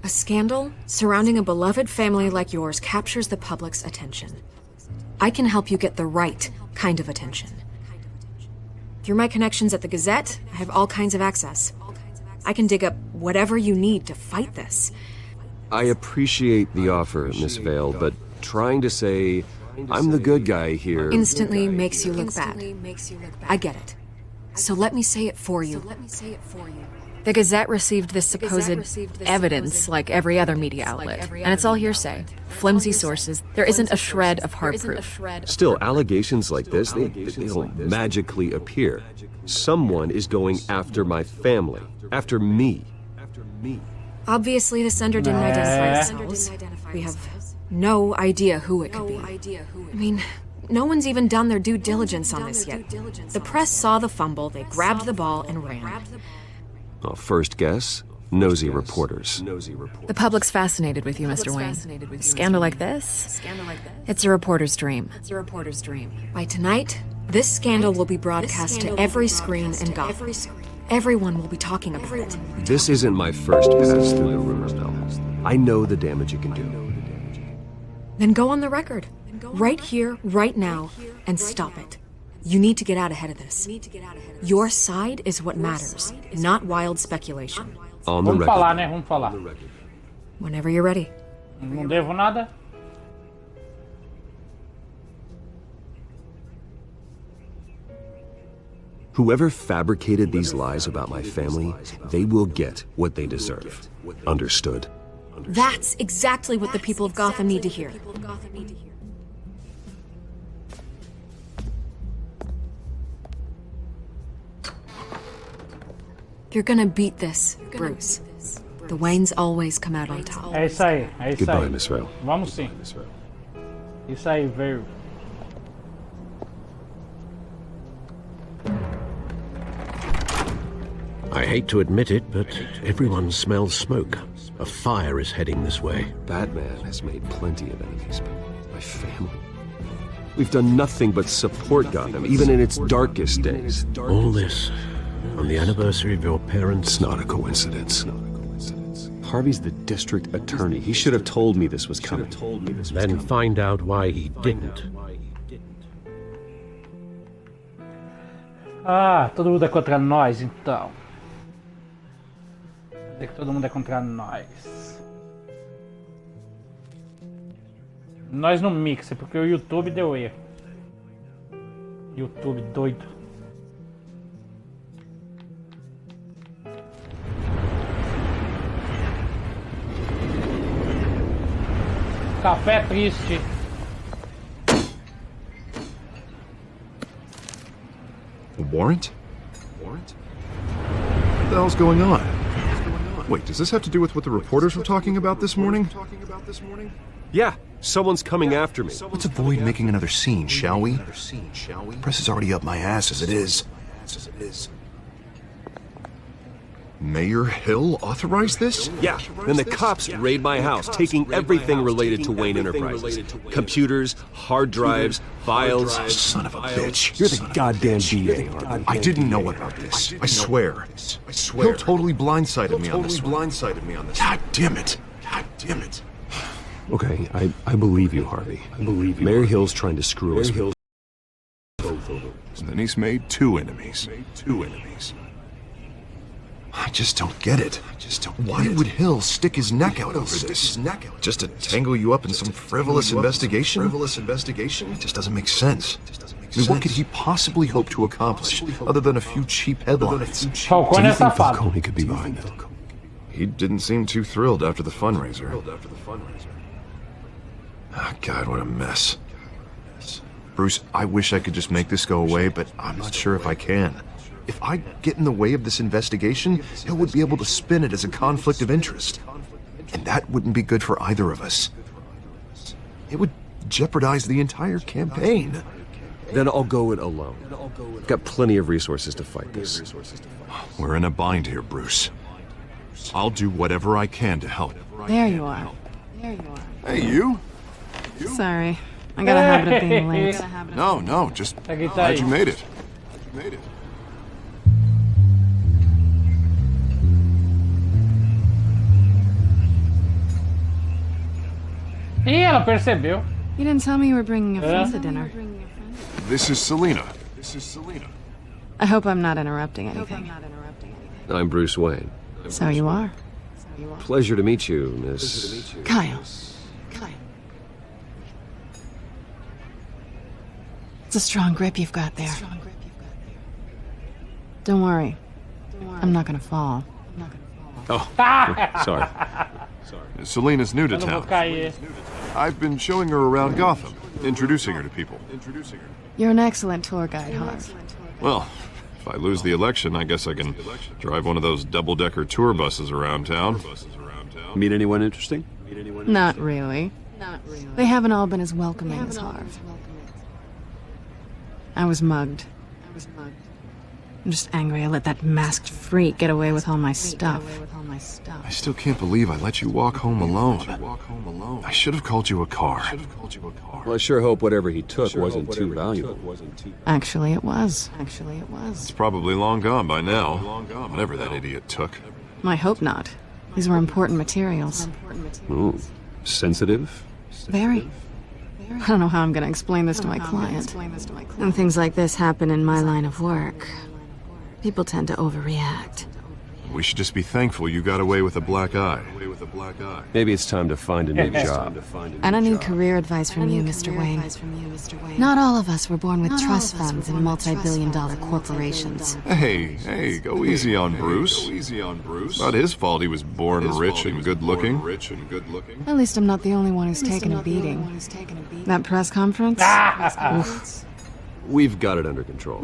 A scandal surrounding a beloved family like yours captures the public's attention. I can help you get the right kind of attention. Through my connections at the Gazette, I have all kinds of access. I can dig up whatever you need to fight this. I appreciate the offer, Miss Vale, but trying to say I'm the good guy here Instantly makes you look bad. I get it. So let me say it for you. The Gazette received this supposed evidence like every other media outlet, and it's all hearsay. Flimsy sources. There isn't a shred of hard proof. Still, allegations like this, they don't magically appear. Someone is going after my family, after me. Obviously, the sender didn't identify themselves. We have no idea who it could be. I mean, no one's even done their due diligence on this yet. The press saw the fumble, they grabbed the ball and ran. Well, first guess, nosy reporters. The public's fascinated with you, Mr. Wayne. A scandal like this? It's a reporter's dream. By tonight, this scandal will be broadcast to every screen in Gotham. Everyone will be talking about it. This isn't my first pass through the rumor mill. I know the damage it can do. Then go on the record. Right here, right now, and stop it. You need to get out ahead of this. Your side is what matters, not wild speculation. On the Vamos record. falar, né? Vamos falar. Whenever you're ready. Não devo nada. Whoever fabricated these lies about my family, they will get what they deserve. Understood? That's exactly what the people of Gotham need to hear. You're gonna beat this, Bruce. The Waynes always come out on top. É isso aí, é isso Goodbye, aí. Miss Vale. Vamos sim. Isso aí, veio. I hate to admit it, but everyone smells smoke. A fire is heading this way. Batman has made plenty of enemies, but my family... We've done nothing but support Gotham, even in its darkest days. All this on the anniversary of your parents'... It's not a coincidence. Harvey's the district attorney. He should have told me this was coming. Then find out why he didn't. Ah, todo mundo é contra nós, então. Quer dizer que todo mundo é contra nós. Nós no mix, porque o YouTube deu erro. YouTube doido. Café triste. A warrant? Warrant? What the hell's going on? Wait, does this have to do with what the reporters were talking about this morning? Yeah, someone's coming after me. Let's avoid making another scene, shall we? Press is already up my ass as it is. Mayor Hill authorized this? Yeah, then the cops raid my house, taking everything related to Wayne Enterprises. Computers, hard drives, files. Son of a bitch. You're the goddamn DA, Harvey. I didn't know about this. I swear. Hill totally blindsided me on this one. God damn it. God damn it. Okay, I believe you, Harvey. I believe you. Mayor Hill's trying to screw us. Both of them. And then he's made two enemies. I just don't get it. Why would Hill stick his neck out over this? Just to tangle you up in some frivolous investigation? It just doesn't make sense. I mean, what could he possibly hope to accomplish other than a few cheap headlines? Do you think Falcone could be behind it? He didn't seem too thrilled after the fundraiser. Oh, God, what a mess. Bruce, I wish I could just make this go away, but I'm not sure if I can. If I get in the way of this investigation, Hill would be able to spin it as a conflict of interest. And that wouldn't be good for either of us. It would jeopardize the entire campaign. Then I'll go it alone. I've got plenty of resources to fight this. We're in a bind here, Bruce. I'll do whatever I can to help. There you are. Hey, you? Sorry. I got a habit of being late. No, just glad you made it. Ih, ela percebeu. You didn't tell me you were bringing a friend to dinner. This is Selena. I hope I'm not interrupting anything. I'm Bruce Wayne. So you are. Pleasure to meet you, Miss... Kyle. It's a strong grip you've got there. Don't worry. I'm not gonna fall. Oh, sorry. Selena's new to town. I've been showing her around Gotham, introducing her to people. You're an excellent tour guide, Harv. Well, if I lose the election, I guess I can drive one of those double-decker tour buses around town. Meet anyone interesting? Not really. They haven't all been as welcoming as Harv. I was mugged. I'm just angry I let that masked freak get away with all my stuff. I still can't believe I let you walk home alone. I should have called you a car. Well, I sure hope whatever he took wasn't too valuable. Actually, it was. It's probably long gone by now, whatever that idiot took. I hope not. These were important materials. Ooh, sensitive? Very. I don't know how I'm going to explain this to my client. When things like this happen in my line of work, people tend to overreact. We should just be thankful you got away with a black eye. Maybe it's time to find a new job. I don't need career advice from you, Mr. Wayne. Not all of us were born with trust funds and multi-billion-dollar corporations. Hey, go easy on Bruce. Not his fault he was born rich and good-looking. At least I'm not the only one who's taken a beating. That press conference? Oof. We've got it under control.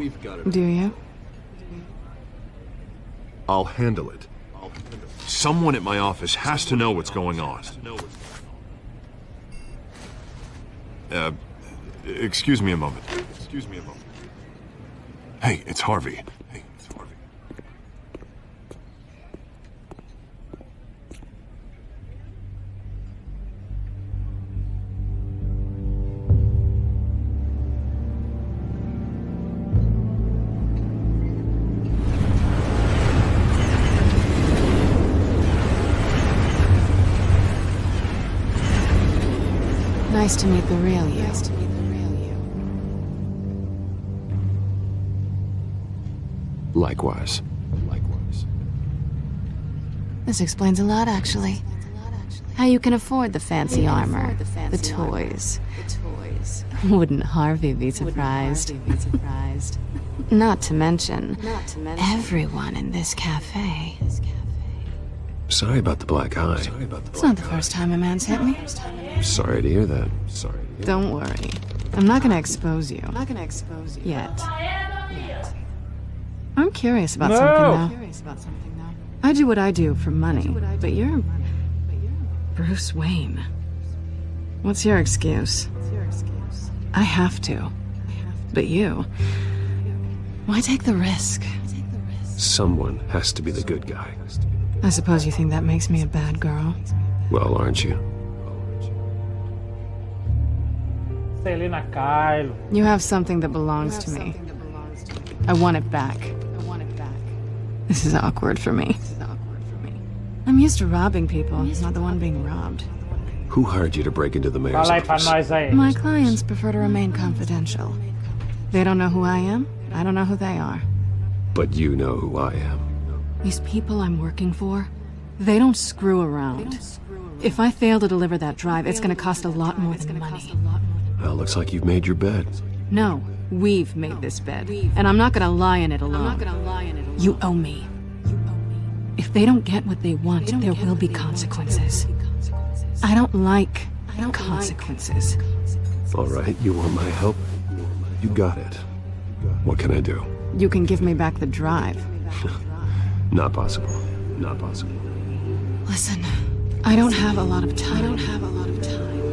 Do you? I'll handle it. Someone at my office has to know what's going on. Excuse me a moment. Hey, it's Harvey. Nice to meet the real you. Likewise. This explains a lot, actually. How you can afford the fancy armor, the toys. Wouldn't Harvey be surprised? Not to mention, everyone in this cafe. Sorry about the black eye. It's not the first time a man's hit me. Sorry to hear that. Don't worry. I'm not gonna expose you. Yet. I'm curious about something though. I do what I do for money, but you're Bruce Wayne. What's your excuse? I have to. But you... Why take the risk? Someone has to be the good guy. I suppose you think that makes me a bad girl. Well, aren't you? Selena Kyle. You have something that belongs to me. I want it back. This is awkward for me. I'm used to robbing people, not the one being robbed. Who hired you to break into the mayor's Fala aí pra office? nós aí. My clients prefer to remain confidential. They don't know who I am. I don't know who they are. But you know who I am. These people I'm working for, they don't screw around. If I fail to deliver that drive, it's going to cost a lot more than money. Well, looks like you've made your bed. No, we've made this bed, and I'm not going to lie in it alone. You owe me. If they don't get what they want, there will be consequences. I don't like consequences. All right, you want my help? You got it. What can I do? You can give me back the drive. Not possible. Not possible. Listen, I don't have a lot of time.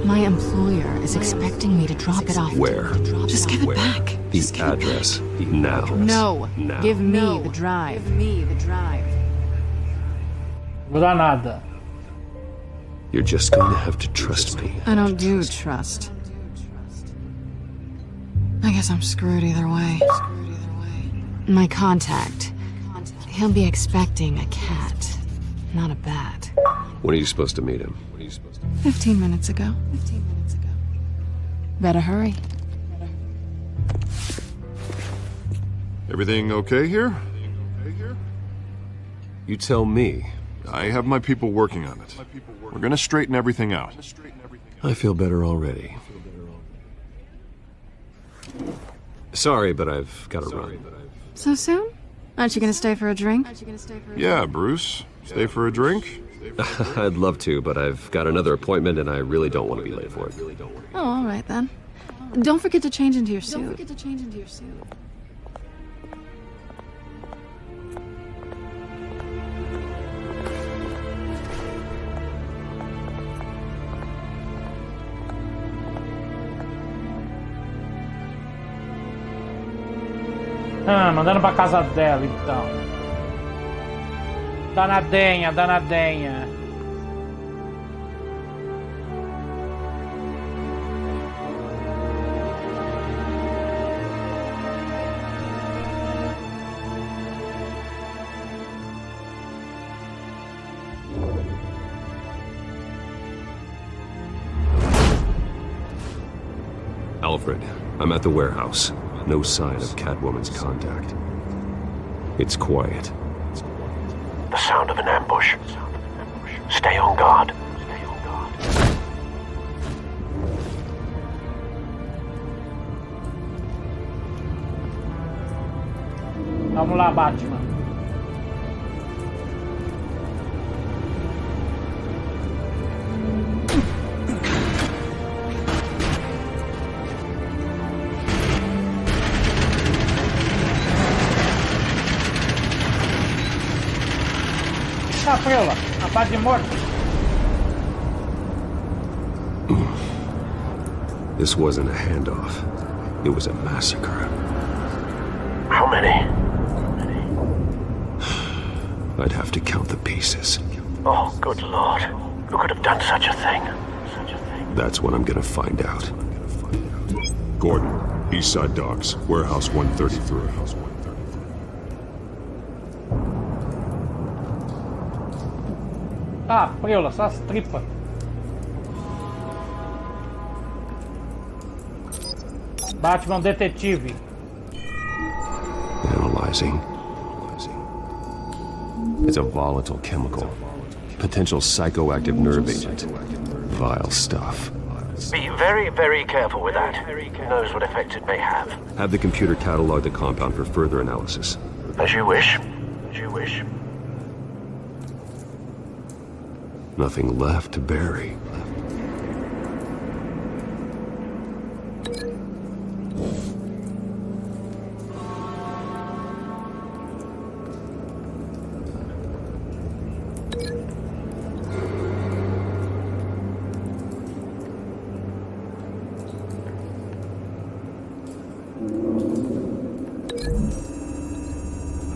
My employer is expecting me to drop it off. Where? Just give it back. The address. Now. No. Now. Give me the drive. Vou dar nada. You're just going to have to trust me. I don't do trust. I guess I'm screwed either way. My contact. He'll be expecting a cat, not a bat. When are you supposed to meet him? 15 minutes ago. Better hurry. Everything okay here? You tell me. I have my people working on it. We're gonna straighten everything out. I feel better already. Sorry, but I've got to run. So soon? Aren't you gonna stay for a drink? Yeah, Bruce. Stay for a drink? I'd love to, but I've got another appointment and I really don't want to be late for it. Oh, all right then. Don't forget to change into your suit. Mandando pra casa dela, então. Danadinha. Alfred, I'm at the warehouse. No sign of Catwoman's contact. It's quiet. The sound of an ambush. Stay on guard. Vamos lá, Batman. Prela, a paz de morte. This wasn't a handoff. It was a massacre. How many? I'd have to count the pieces. Oh, good Lord. Who could have done such a thing? That's what I'm gonna find out. Gordon, Eastside Docks, Warehouse 133. Ah, Prela, só as tripas. Batman Detetive. Analyzing. It's a volatile chemical. Potential psychoactive nerve agent. Vile stuff. Be very, very careful with that. Who knows what effects it may have. Have the computer catalog the compound for further analysis. As you wish. As you wish. Nothing left to bury.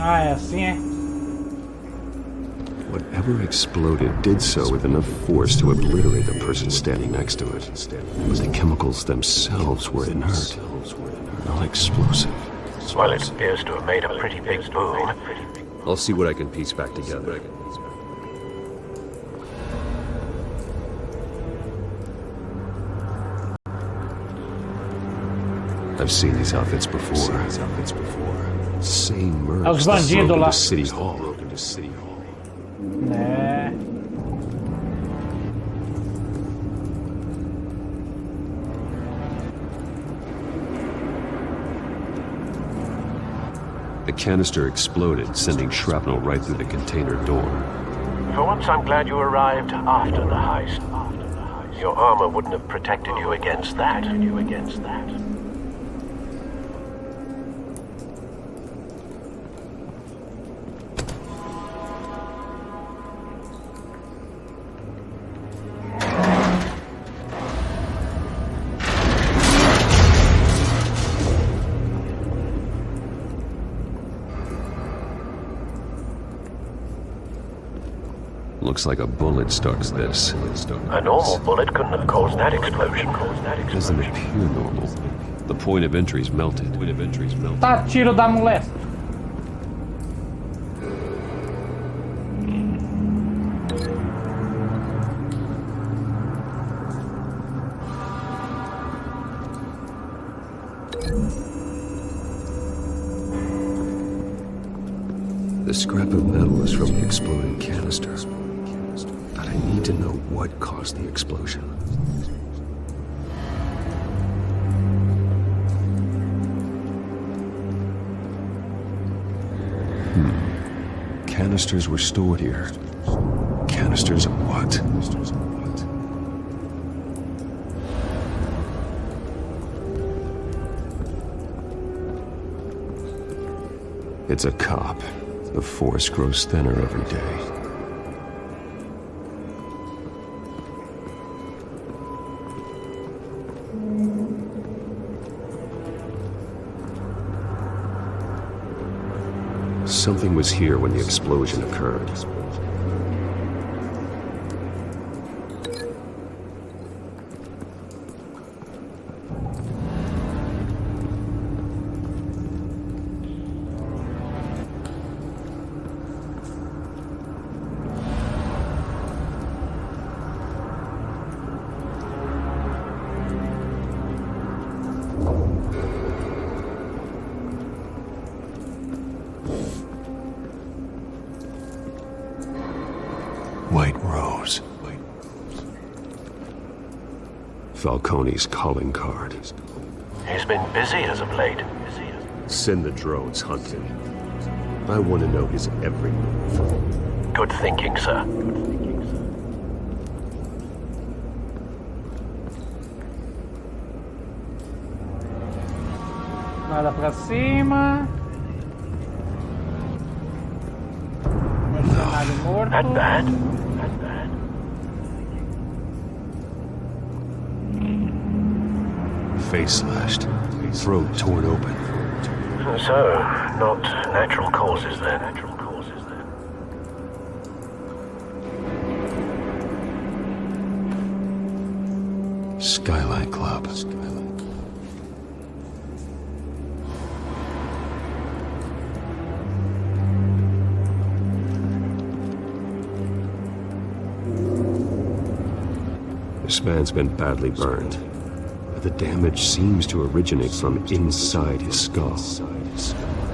Ah, é assim, é? Whatever exploded did so with enough force to obliterate the person standing next to it. But the chemicals themselves were inert, not explosive. Well, it appears to have made a pretty big boom. I'll see what I can piece back together. I've seen these outfits before. Same mercs Os that bandidos broke lá. into City Hall. Né? The canister exploded, sending shrapnel right through the container door. For once, I'm glad you arrived after the heist. Your armor wouldn't have protected you against that. Looks like a bullet starts this. A normal bullet couldn't have caused that explosion. Doesn't appear normal. The point of entry's melted. Tá, tiro da moléstia. The scrap of metal is from the exploding canister. But I need to know what caused the explosion. Canisters were stored here. Canisters of what? It's a cop. The force grows thinner every day. Something was here when the explosion occurred. White Rose. Falcone's calling card. He's been busy as of late. Send the drones hunting. I want to know his every move. Good thinking, sir. Nada pra cima. Mercenário morto. Not bad. Face slashed. Throat torn open. So, not natural causes then. Skyline Club. This man's been badly burned, but the damage seems to originate from inside his skull.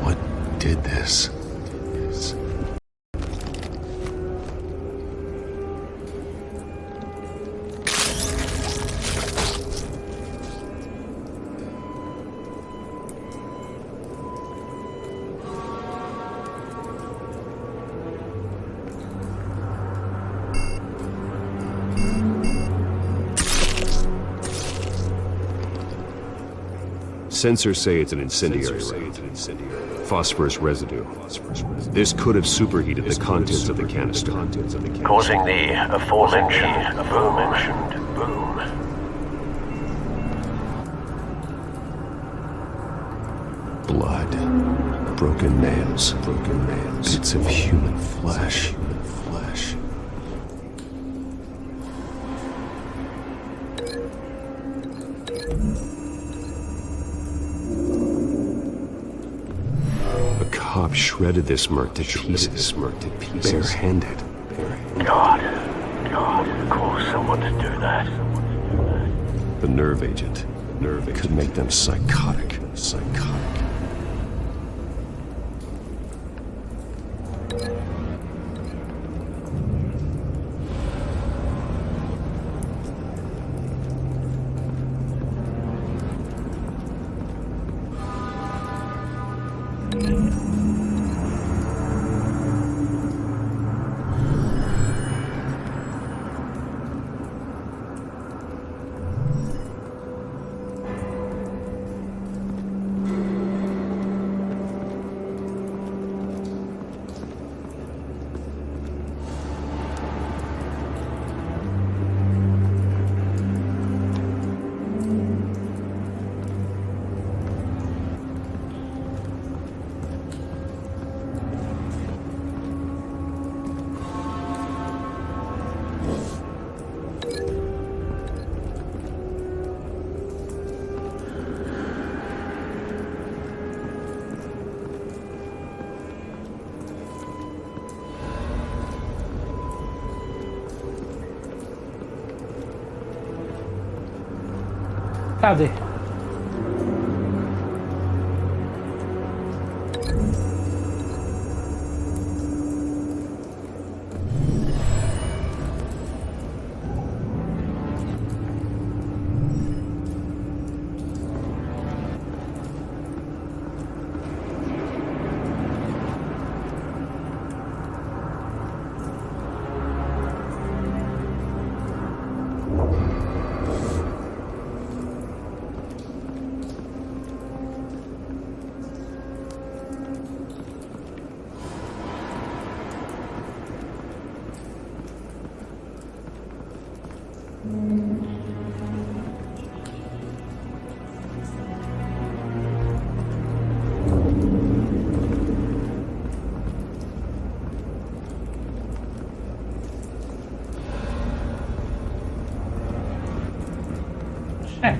What did this? Sensors say it's an incendiary round. Phosphorus residue. This could have superheated the contents of the canister. Causing the aforementioned boom. Blood. Broken nails. Bits of human flesh. Cop shredded this merc to pieces. Barehanded. God, of course someone to do that. The nerve agent. Could make them psychotic. Cadê?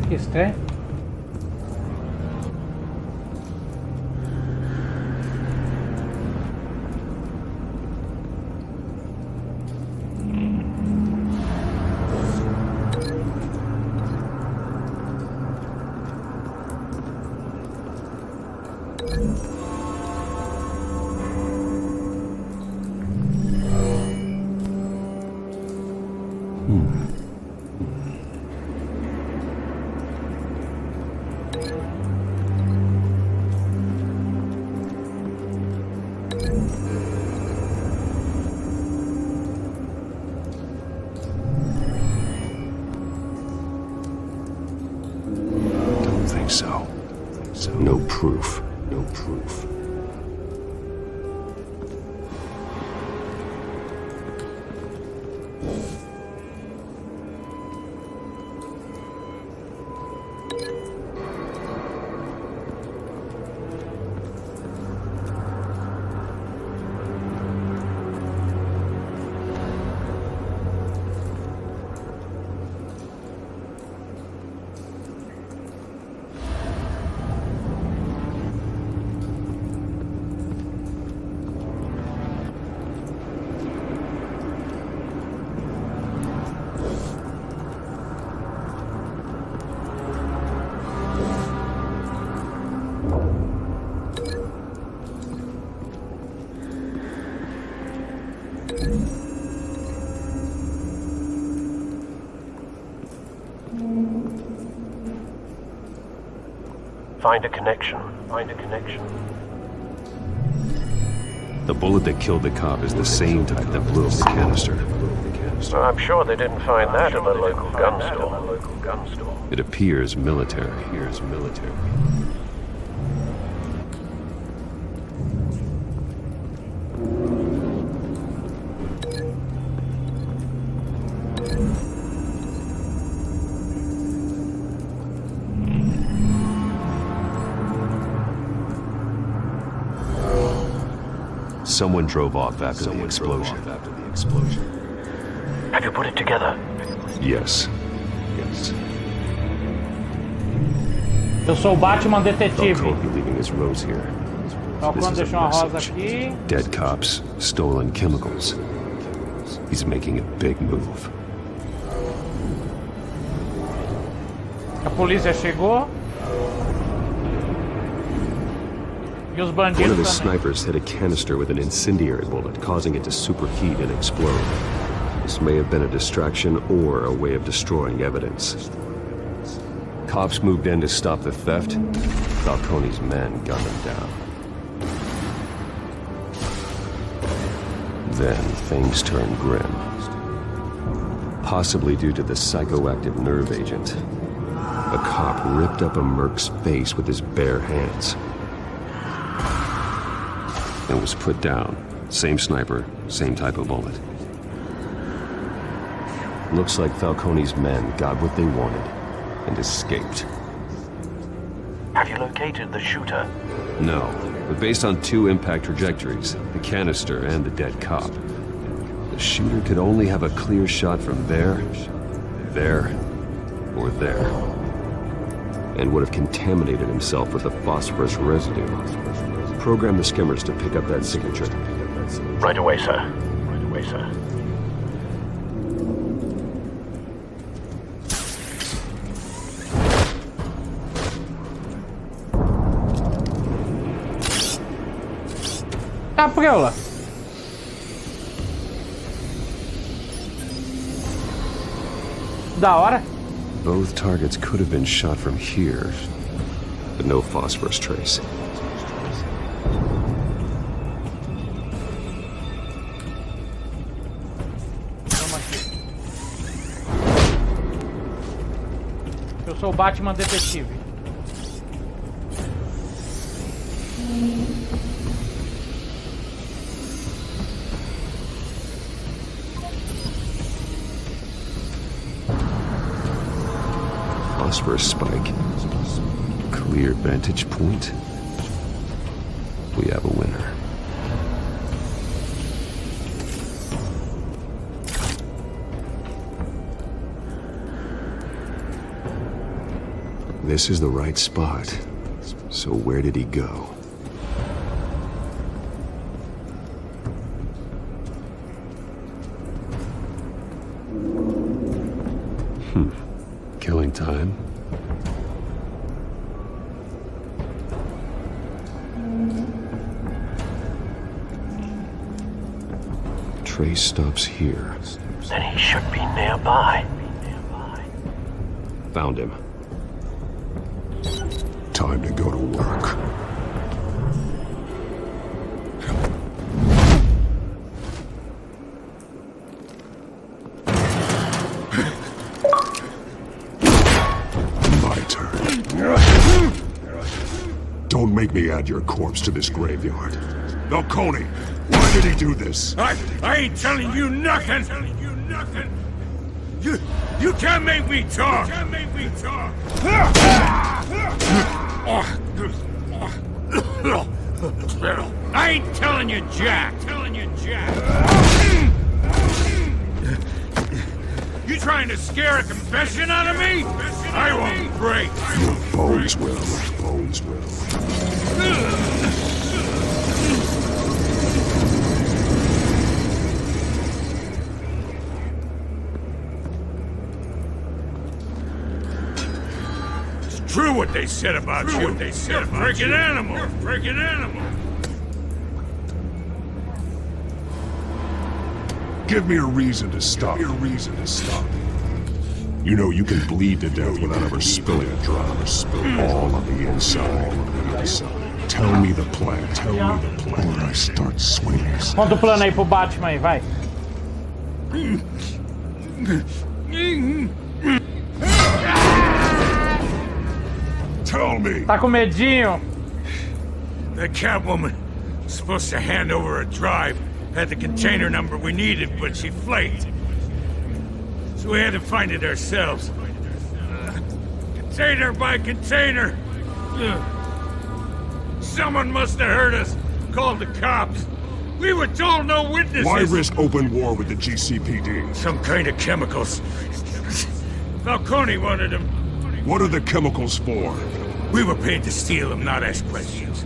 Que estranho. No proof. Find a connection. The bullet that killed the cop is the same type that blew up the canister. Well, I'm sure they didn't find that at the local gun store. It appears military. Someone drove off after the explosion. Have you put it together? Yes. Eu sou o Batman detetive. Falcone leaving his rose here. Falcone deixou uma rosa aqui. Dead cops, stolen chemicals. He's making a big move. A polícia chegou. E os bandidos One of his também. snipers hit a canister with an incendiary bullet, causing it to superheat and explode. This may have been a distraction or a way of destroying evidence. Cops moved in to stop the theft. Falcone's men gunned them down. Then things turned grim. Possibly due to the psychoactive nerve agent. A cop ripped up a merc's face with his bare hands. And was put down. Same sniper, same type of bullet. Looks like Falcone's men got what they wanted and escaped. Have you located the shooter? No, but based on two impact trajectories, the canister and the dead cop, the shooter could only have a clear shot from there, or there, and would have contaminated himself with the phosphorus residue. Program the skimmers to pick up that signature. Right away, sir. Tá, preula. Da hora. Both targets could have been shot from here, but no phosphorus trace. Eu sou o Batman detetive. Phosphorus spike. Clear vantage point. We have a winner. This is the right spot. So where did he go? Killing time. Trace stops here. Then he should be nearby. Found him. Time to go to work. Don't make me add your corpse to this graveyard. Falcone, why did he do this? I ain't telling you nothing. You can't make me talk. I ain't telling you jack. You trying to scare a confession out of me? I won't break. Your bones will. It's true what they said about you. You're a freaking animal. Give me a reason to stop. You know you can bleed to death without ever spilling a drop. All on the inside. Tell me the plan. Or I start swinging. Conta o plano aí pro Batman aí, vai. Tell me. Tá com medinho? The Catwoman was supposed to hand over a drive. Had the container number we needed, but she flaked. So we had to find it ourselves. Container by container. Someone must have heard us. Called the cops. We were told no witnesses. Why risk open war with the GCPD? Some kind of chemicals. Falcone wanted them. What are the chemicals for? We were paid to steal them, not ask questions.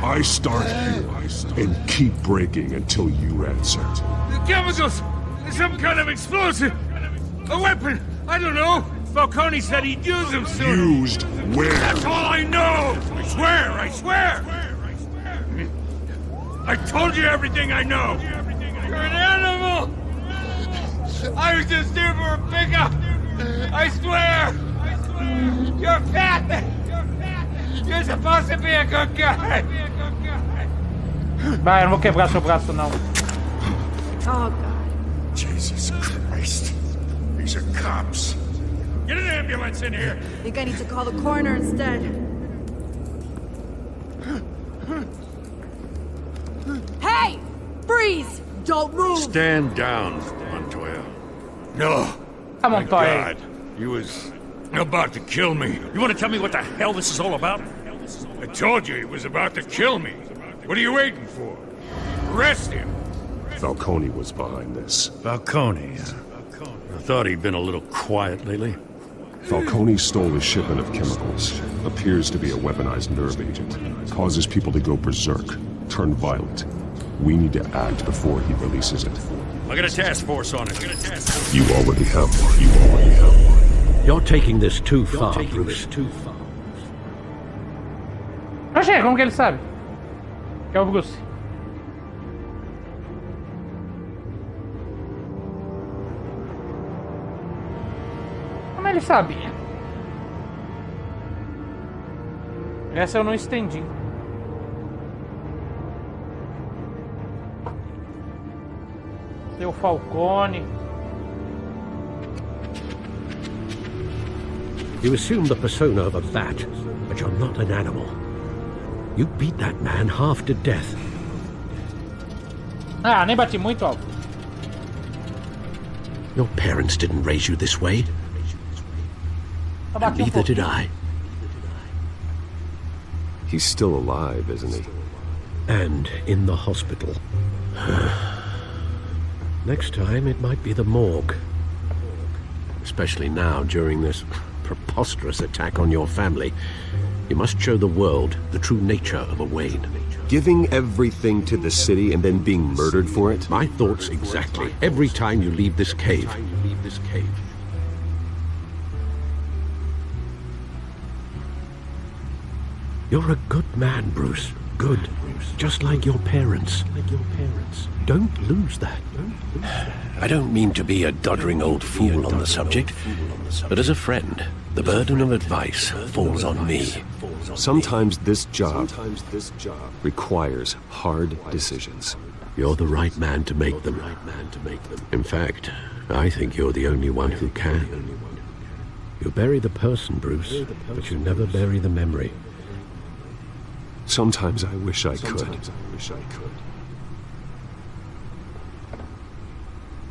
I start here and keep breaking until you answer. The chemicals! Some kind of explosive! A weapon! I don't know! Falcone said he'd use them soon! Used where? That's all I know! I swear! I swear! I told you everything I know! You're an animal! I was just here for a pickup! I swear! You're fat! You're supposed to be a good guy! Vai, eu não vou quebrar seu braço, não. Oh, God. Jesus Christ. These are cops. Get an ambulance in here! I think I need to call the coroner instead. Hey! Freeze! Don't move! Stand down, Montoya. No. Come on, My God. He was about to kill me. You want to tell me what the hell this is all about? I told you he was about to kill me. What are you waiting for? Arrest him. Falcone was behind this. Falcone, I thought he'd been a little quiet lately. Falcone stole a shipment of chemicals. Appears to be a weaponized nerve agent. Causes people to go berserk. Turn violent. We need to act before he releases it. I got a task force on it. You already have one. You already have one. You're taking this too far, Bruce. Oxê, como que ele sabe? Que é o Bruce. Como ele sabia? Essa eu não estendi. Tem o Falcone. You assume the persona of a bat, but you're not an animal. You beat that man half to death. Ah, nem bati muito alto. Your parents didn't raise you this way. And neither did I. He's still alive, isn't he? And in the hospital. Next time, it might be the morgue. Especially now, during this preposterous attack on your family. You must show the world the true nature of a Wayne. Giving everything to the city and then being murdered for it? My thoughts exactly. Every time you leave this cave. You're a good man, Bruce. Good. Just like your parents. Don't lose that. I don't mean to be a doddering old fool on the subject, but as a friend, the burden of advice falls on me. Sometimes this job requires hard decisions. You're the right man to make them. In fact, I think you're the only one who can. You bury the person, Bruce, but you never bury the memory. Sometimes I wish I could.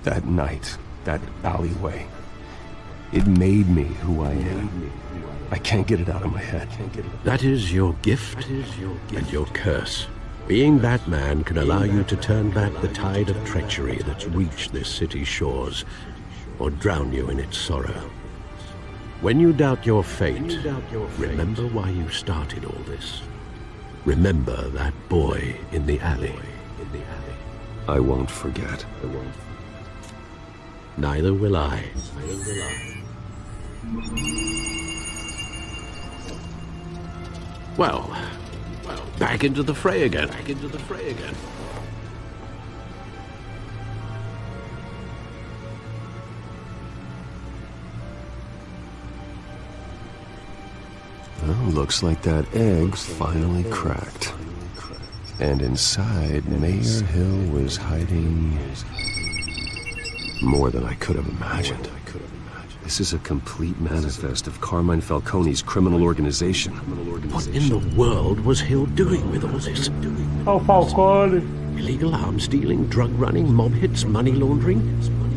That night, that alleyway, it made me who I am. I can't get it out of my head. That is your gift and your curse. Being Batman can allow you to turn back the tide of treachery that's reached this city's shores, or drown you in its sorrow. When you doubt your fate, remember why you started all this. Remember that boy in the alley. I won't forget. Neither will I. Well, back into the fray again. Well, Looks like that egg finally cracked. And inside, Mayor Hill was hiding more than I could have imagined. This is a complete manifest of Carmine Falcone's criminal organization. What in the world was Hill doing with all this? Oh, Falcone. Illegal arms dealing, drug running, mob hits, money laundering.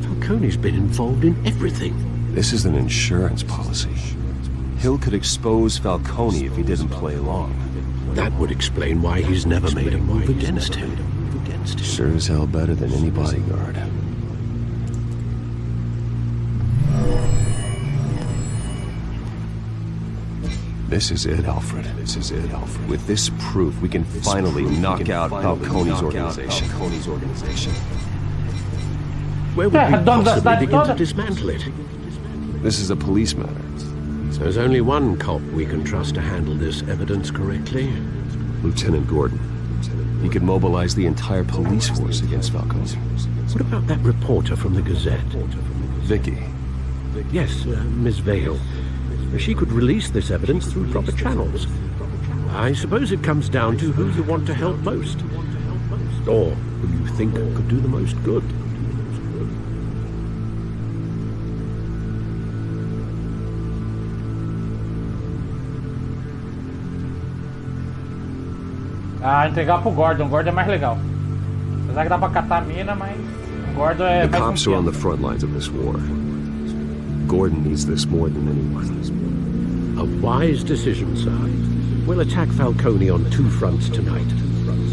Falcone's been involved in everything. This is an insurance policy. Hill could expose Falcone if he didn't play along. That would explain why he's never made a move against him. Sure as hell better than any bodyguard. This is it, Alfred. This is it, Alfred. With this proof, we can finally knock out Falcone's organization. Where would we possibly begin to dismantle it? This is a police matter. There's only one cop we can trust to handle this evidence correctly. Lieutenant Gordon. He could mobilize the entire police force against Falcone. What about that reporter from the Gazette? Vicky. Yes, Miss Vale. She could release this evidence through proper channels. I suppose it comes down to who you want to help most. Or who you think could do the most good. Ah, entregar pro Gordon. O Gordon é mais legal. Apesar que dá pra catar a mina, mas o Gordon é The mais cops are on the front lines of this war. Gordon needs this more than anyone. A wise decision, sir. We'll attack Falcone on two fronts tonight.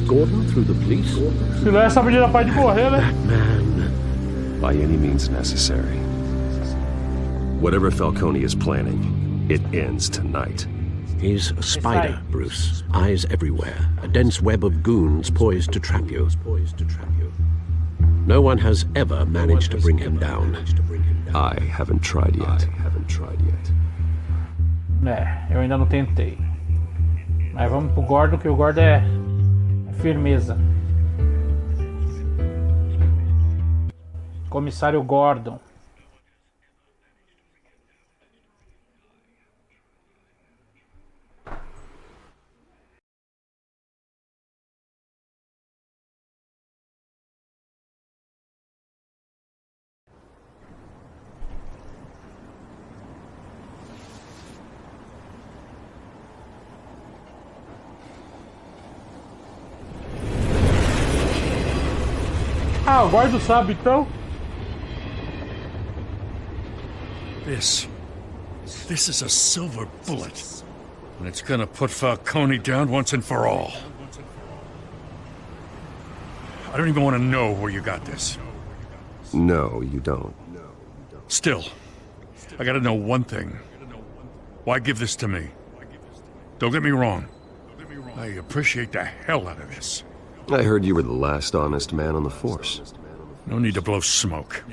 Gordon through the police. Se não é essa menina pai de morrer, né? That man. By any means necessary. Whatever Falcone is planning, it ends tonight. He's a spider, Bruce. Eyes everywhere. A dense web of goons poised to trap you. No one has ever managed to bring him down. I haven't tried yet. É, eu ainda não tentei. Mas vamos pro Gordon, que o Gordon é firmeza. Comissário Gordon. Ah, o Gordon sabe então? This is a silver bullet. And it's gonna put Falcone down once and for all. I don't even want to know where you got this. No, you don't. Still, I gotta know one thing. Why give this to me? Don't get me wrong. I appreciate the hell out of this. I heard you were the last honest man on the force. No need to blow smoke.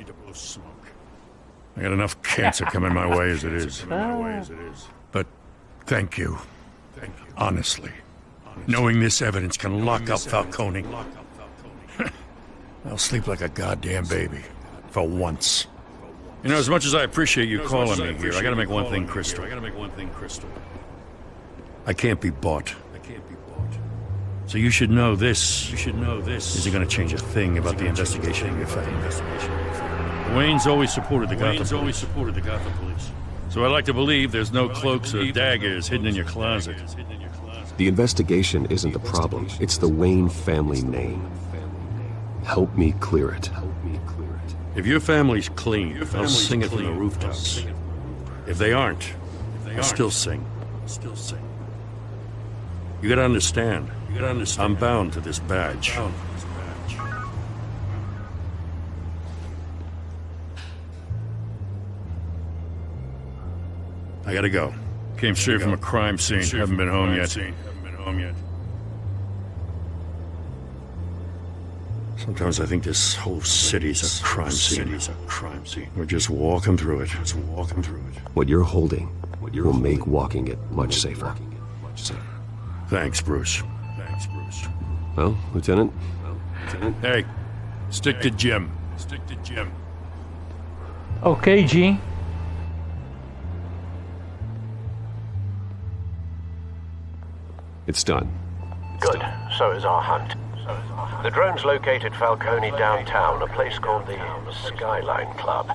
I got enough cancer coming my way as it is. But thank you. Honestly. Knowing this evidence can lock up Falcone. I'll sleep like a goddamn baby. For once. You know, as much as I appreciate you calling me here, I gotta make one thing crystal. I can't be bought. So you should know this. Isn't gonna change a thing about the investigation of your family. Wayne's always supported the Gotham police. So I like to believe there's no cloaks or daggers hidden in your closet. The investigation isn't the problem. It's the Wayne family name. Help me clear it. If your family's clean, I'll sing it from the rooftops. If they aren't, I'll still sing. You gotta understand. I'm bound to this badge. I gotta go. Came straight from a crime scene. Haven't been home yet. Sometimes I think this whole city's a crime scene. We're just walking through it. What you're holding will make walking it much safer. Thanks, Bruce. Well, Lieutenant? Hey, stick to Jim. Ok, Jim. It's done. Good. So is our hunt. The drone's located Falcone downtown, a place called the Skyline Club.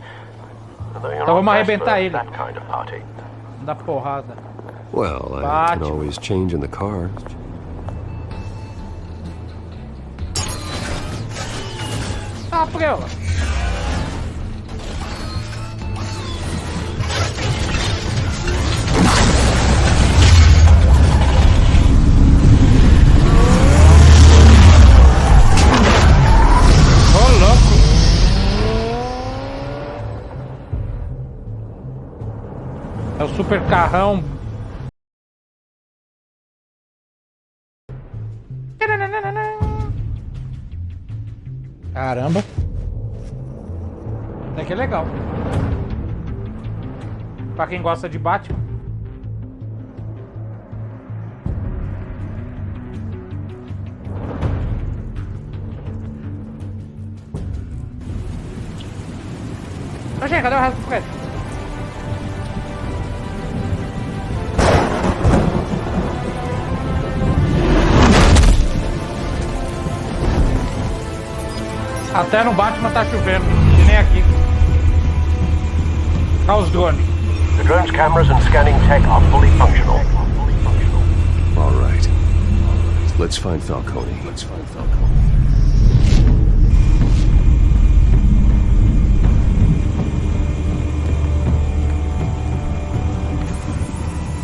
Então vamos arrebentar ele. That kind of party. Dá porrada. Well, I can always change in the car. Ah, prela. Ô, louco. É o super carrão. Caramba. Isso aqui é legal. Pra quem gosta de Batman. Oxê, cadê o resto do prédio? Até no Batman tá chovendo, e nem aqui. Olha os drones. The drone's cameras and scanning tech are fully functional. All right. Let's find Falcone.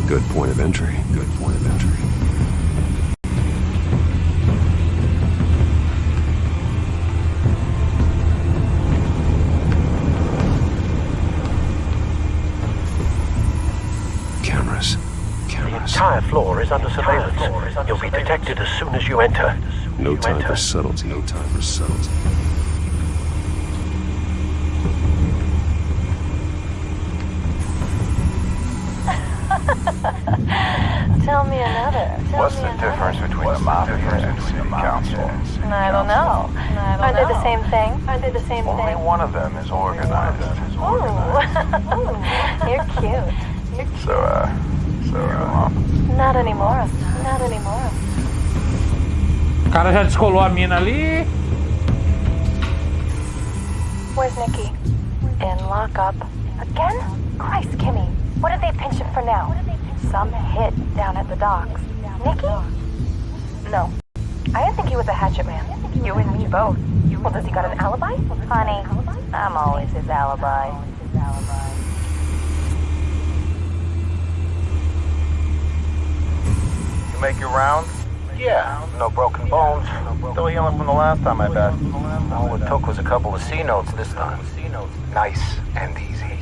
Good point of entry. The entire floor is under surveillance. You'll be detected as soon as you enter. No time for subtlety. Tell me another. What's the difference between a mafia and a city council? I don't know. Aren't they the same thing? Only one of them is organized. Ooh. You're cute. So, Not anymore. O cara já descolou a mina ali. Where's Nikki? In lockup. Again? Christ, Kimmy. What did they pinch him for now? Some hit down at the docks. Nikki? No. I didn't think he was a hatchet man. You and me both. Well, does he got an alibi? Honey, I'm always his alibi. you make your rounds? Yeah, no broken bones. Still healing from the last time I bet. All it took was a couple of C notes this time. Nice and easy.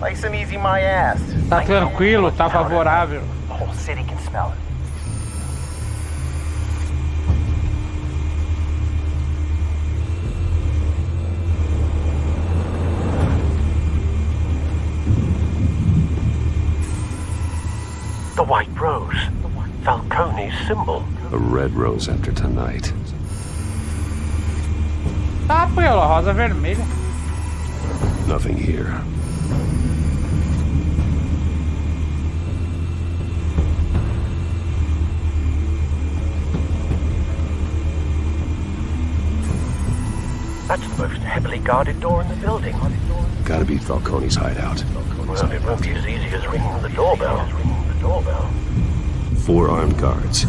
Nice and easy my ass. Tá tranquilo, tá favorável. The whole city can smell it. The white rose. Falcone's symbol. A red rose after tonight. Tá pela rosa vermelha. Nothing here. That's the most heavily guarded door in the building. Gotta be Falcone's hideout. Well, it won't be as easy as ringing the doorbell. Four armed guards.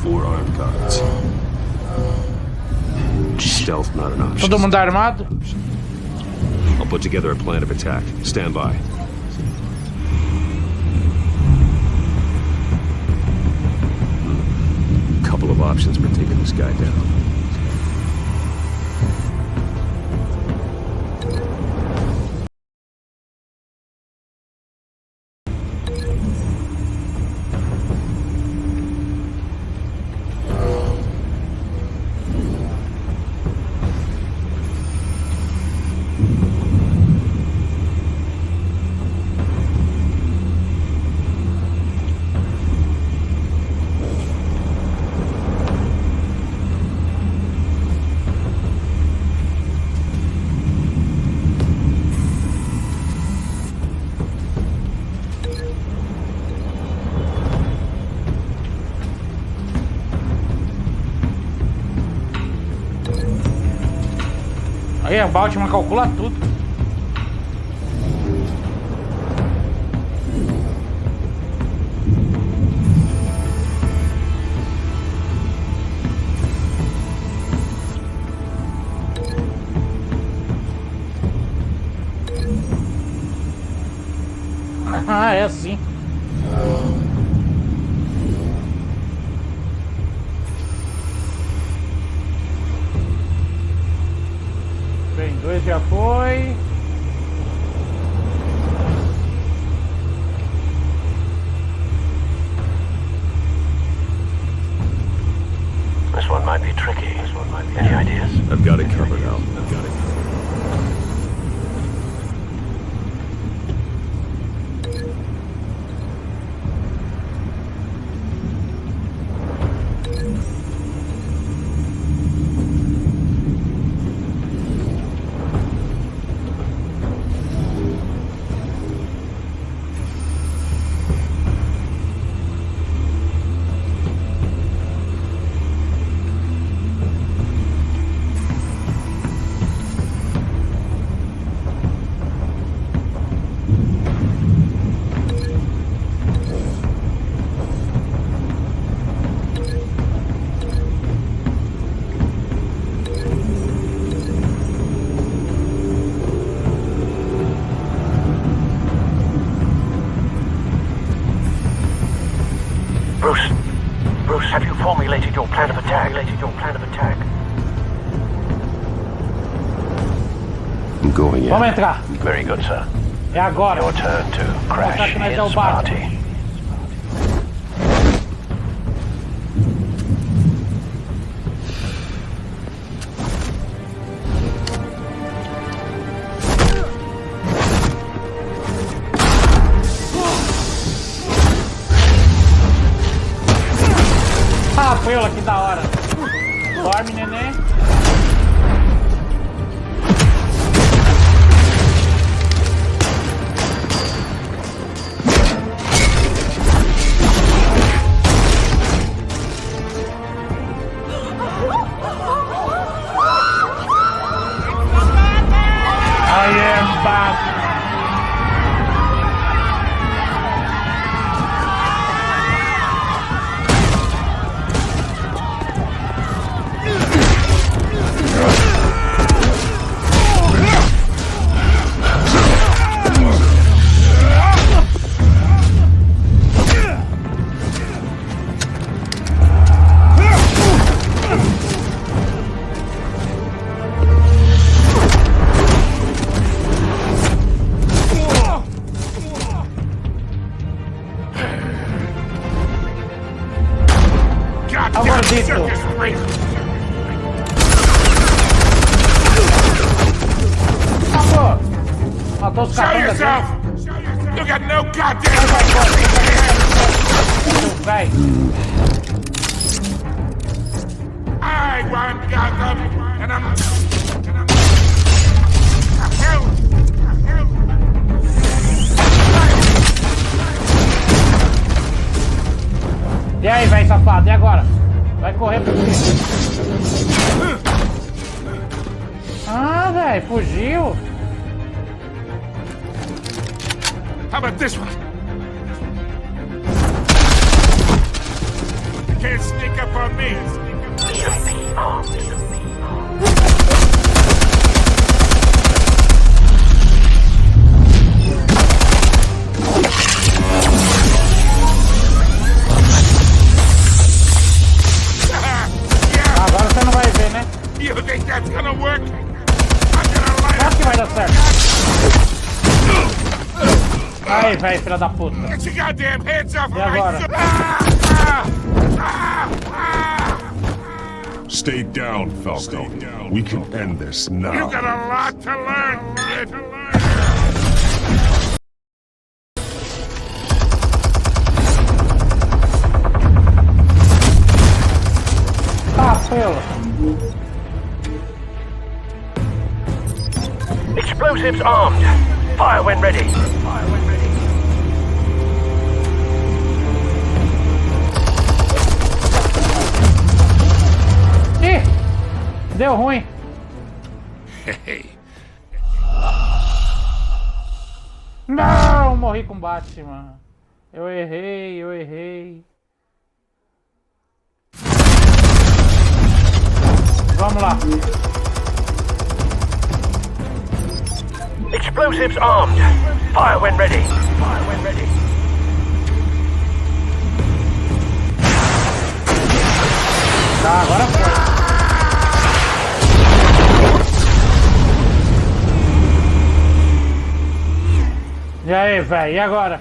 Stealth not an option. Todo mundo armado? I'll put together a plan of attack. Stand by. Couple of options for taking this guy down. O Batman calcula tudo. Ah, é assim. Bem, 2 já foi. This one might be tricky. Any ideas? I've got it covered, Al. I've got it covered. Bruce, have you formulated your plan of attack? I'm going in. Vamos entrar. Very good, sir. É agora. Your turn to crash his party. Ah, pula, que da hora. Dorme, neném. I am back. Matou os capangas. You got no goddamn right. I want Gotham, and I'm E aí, velho safado, e agora? Vai correr por quê? Ah, velho, fugiu. How about this one? You can't sneak up on me. Agora você não vai ver, né? You think that's gonna work? I'm gonna light Claro que vai dar certo. Aí, velho, filha da puta. Get your goddamn hands off E agora? Stay down, Falco. We can end this now. You got a lot to learn, kid. Ah, pelo. Explosives armed. Fire when ready. Ih, deu ruim. Hey. morri com o Batman. Eu errei. Vamos lá. Explosives armed. Fire when ready. Tá, agora foi. E aí, velho? E agora?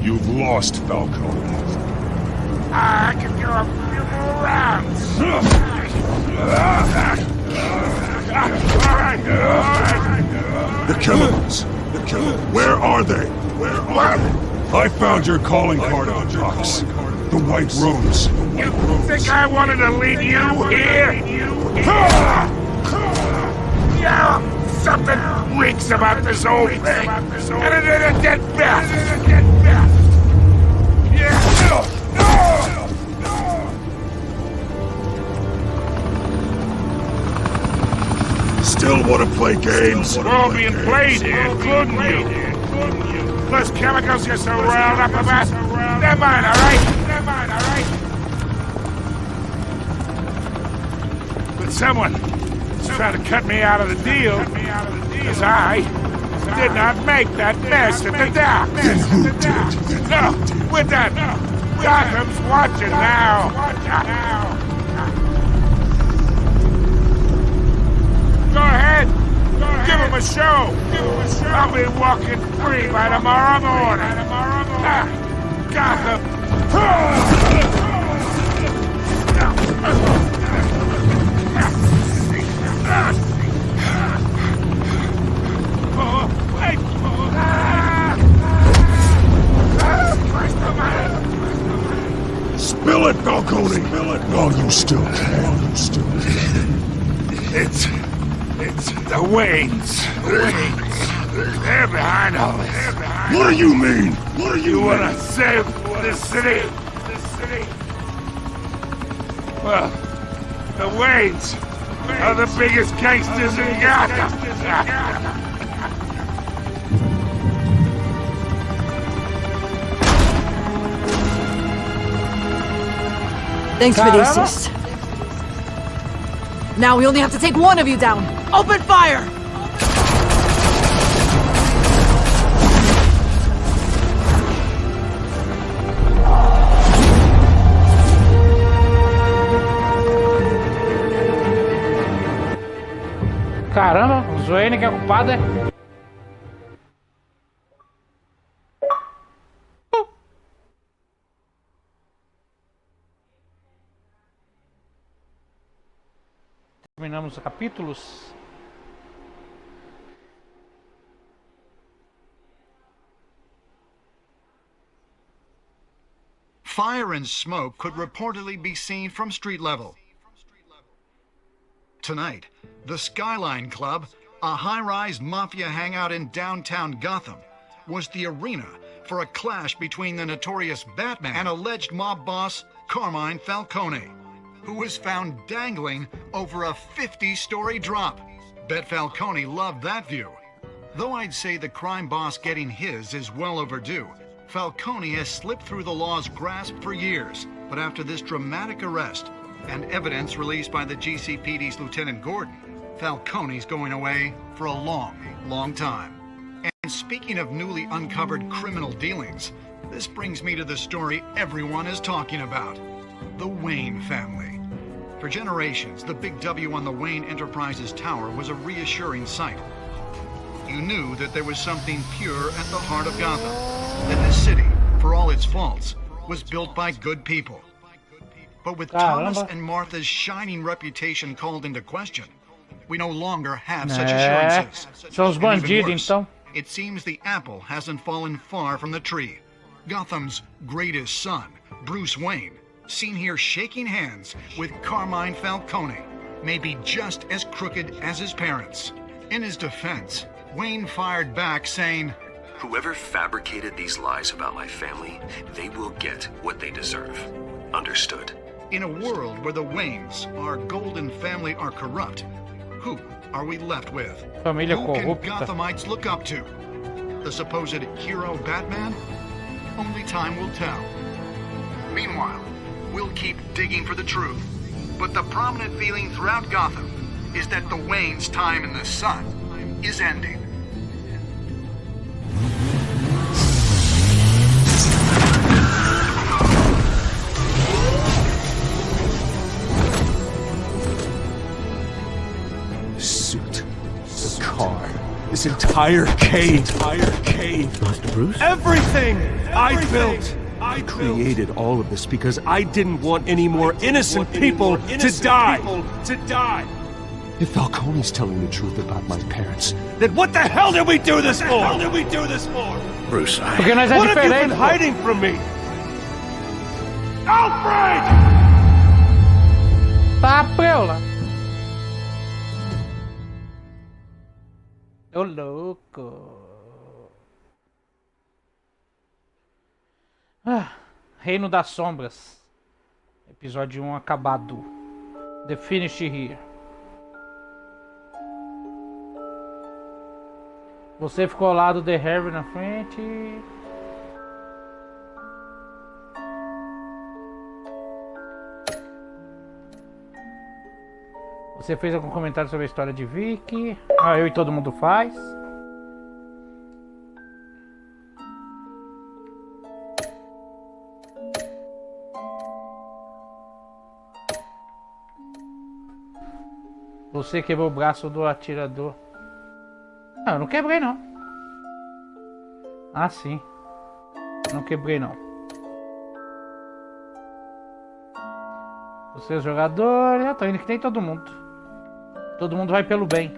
You've lost, Falcone. I can do a few more rounds. The chemicals. Where are they? I found your calling card on the box. The White Rose. You think I wanted to leave you here? Yeah, something reeks about this whole thing. And it is a dead bat. Still want to play games? We're all being played here, including you. Those chemicals you're so riled up about. Never mind, all right? But someone is trying to cut me out of the deal, because I did not make that mess at the dock. Then who did? No, we're done. Gotham's watching now. Go ahead. Give him a show. I'll be walking free by tomorrow morning. Gotham. Spill it, Falcone! No, you still can. It's the Waynes. They're behind all this. What do you mean? You want to save this city? Well, the Waynes are the biggest gangsters in Gotham. Thanks for the assist. Now we only have to take one of you down. Open fire! Caramba, o Wayne que é culpado, é? Terminamos os capítulos. Fire and smoke could reportedly be seen from street level. Tonight, the Skyline Club, a high-rise mafia hangout in downtown Gotham, was the arena for a clash between the notorious Batman and alleged mob boss Carmine Falcone, who was found dangling over a 50-story drop. Bet Falcone loved that view. Though I'd say the crime boss getting his is well overdue, Falcone has slipped through the law's grasp for years. But after this dramatic arrest and evidence released by the GCPD's Lieutenant Gordon, Falcone's going away for a long, long time. And speaking of newly uncovered criminal dealings, this brings me to the story everyone is talking about. The Wayne family. For generations, the big W on the Wayne Enterprises tower was a reassuring sight. You knew that there was something pure at the heart of Gotham, that this city, for all its faults, was built by good people. But with Thomas and Martha's shining reputation called into question, we no longer have such assurances. São os bandidos, então. It seems the apple hasn't fallen far from the tree. Gotham's greatest son, Bruce Wayne, seen here shaking hands with Carmine Falcone, may be just as crooked as his parents. In his defense, Wayne fired back saying, Whoever fabricated these lies about my family, they will get what they deserve. Understood? In a world where the Waynes, our golden family, are corrupt, who are we left with? Família Who can corrupta. Gothamites look up to? The supposed hero Batman? Only time will tell. Meanwhile, we'll keep digging for the truth. But the prominent feeling throughout Gotham is that the Waynes' time in the sun is ending. The suit, the car, this entire cave. Master Bruce? Everything I built. I created all of this because I didn't want any more innocent people to die. If Falcone's telling the truth about my parents, then what the hell did we do this for? Bruce, Porque nós é What have you been diferente. hiding from me? Alfred! Tá, preula. Ô, louco. Reino das sombras. Episódio 1 acabado. The finish here. Você ficou ao lado de Harry na frente. Você fez algum comentário sobre a história de Vicky? Eu e todo mundo faz. Você quebrou o braço do atirador. Não, eu não quebrei não. Ah, sim. Não quebrei não. Você é o jogador. Eu tô indo que nem todo mundo. Todo mundo vai pelo bem.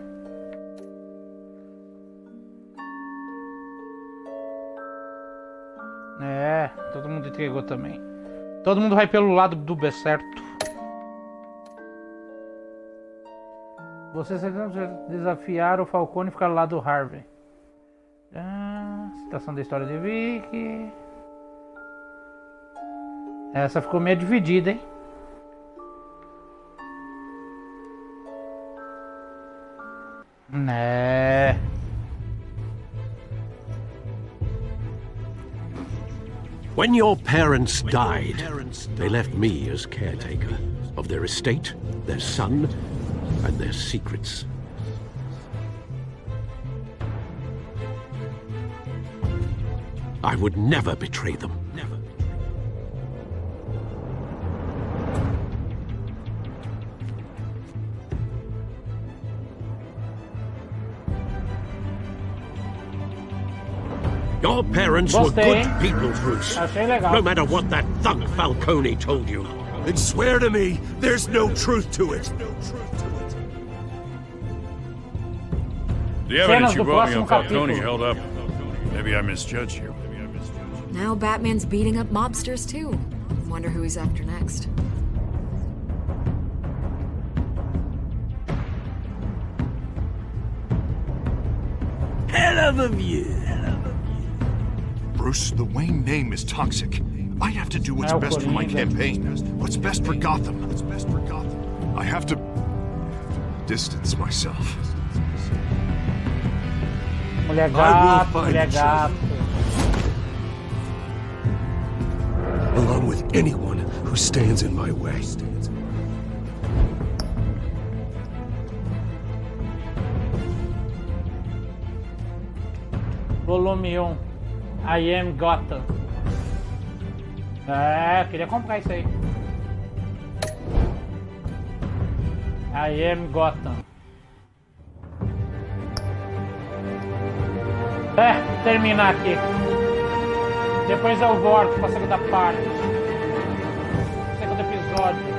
É, todo mundo entregou também. Todo mundo vai pelo lado do bem certo. Você desafiar o Falcone e ficar ao lado do Harvey. Citação da história de Vicky. Essa ficou meio dividida, hein? Né? When your parents died, they left me as caretaker of their estate, their son, and their secrets. I would never betray them. Never. Your parents were good people, Bruce. No matter what that thug Falcone told you. And swear to me, there's no truth to it. The evidence you brought me on Falcone held up. Maybe I misjudged you. Now Batman's beating up mobsters too. Wonder who he's after next. Hell of a view. Bruce, the Wayne name is toxic. I have to do what's best for my campaign. What's best for Gotham. I have to distance myself. Mulher gato, mulher gato. Along with anyone who stands in my way. Volume 1. I am Gotham. É, queria comprar isso aí. I am Gotham. Terminar aqui. Depois eu volto pra segunda parte. Segundo episódio.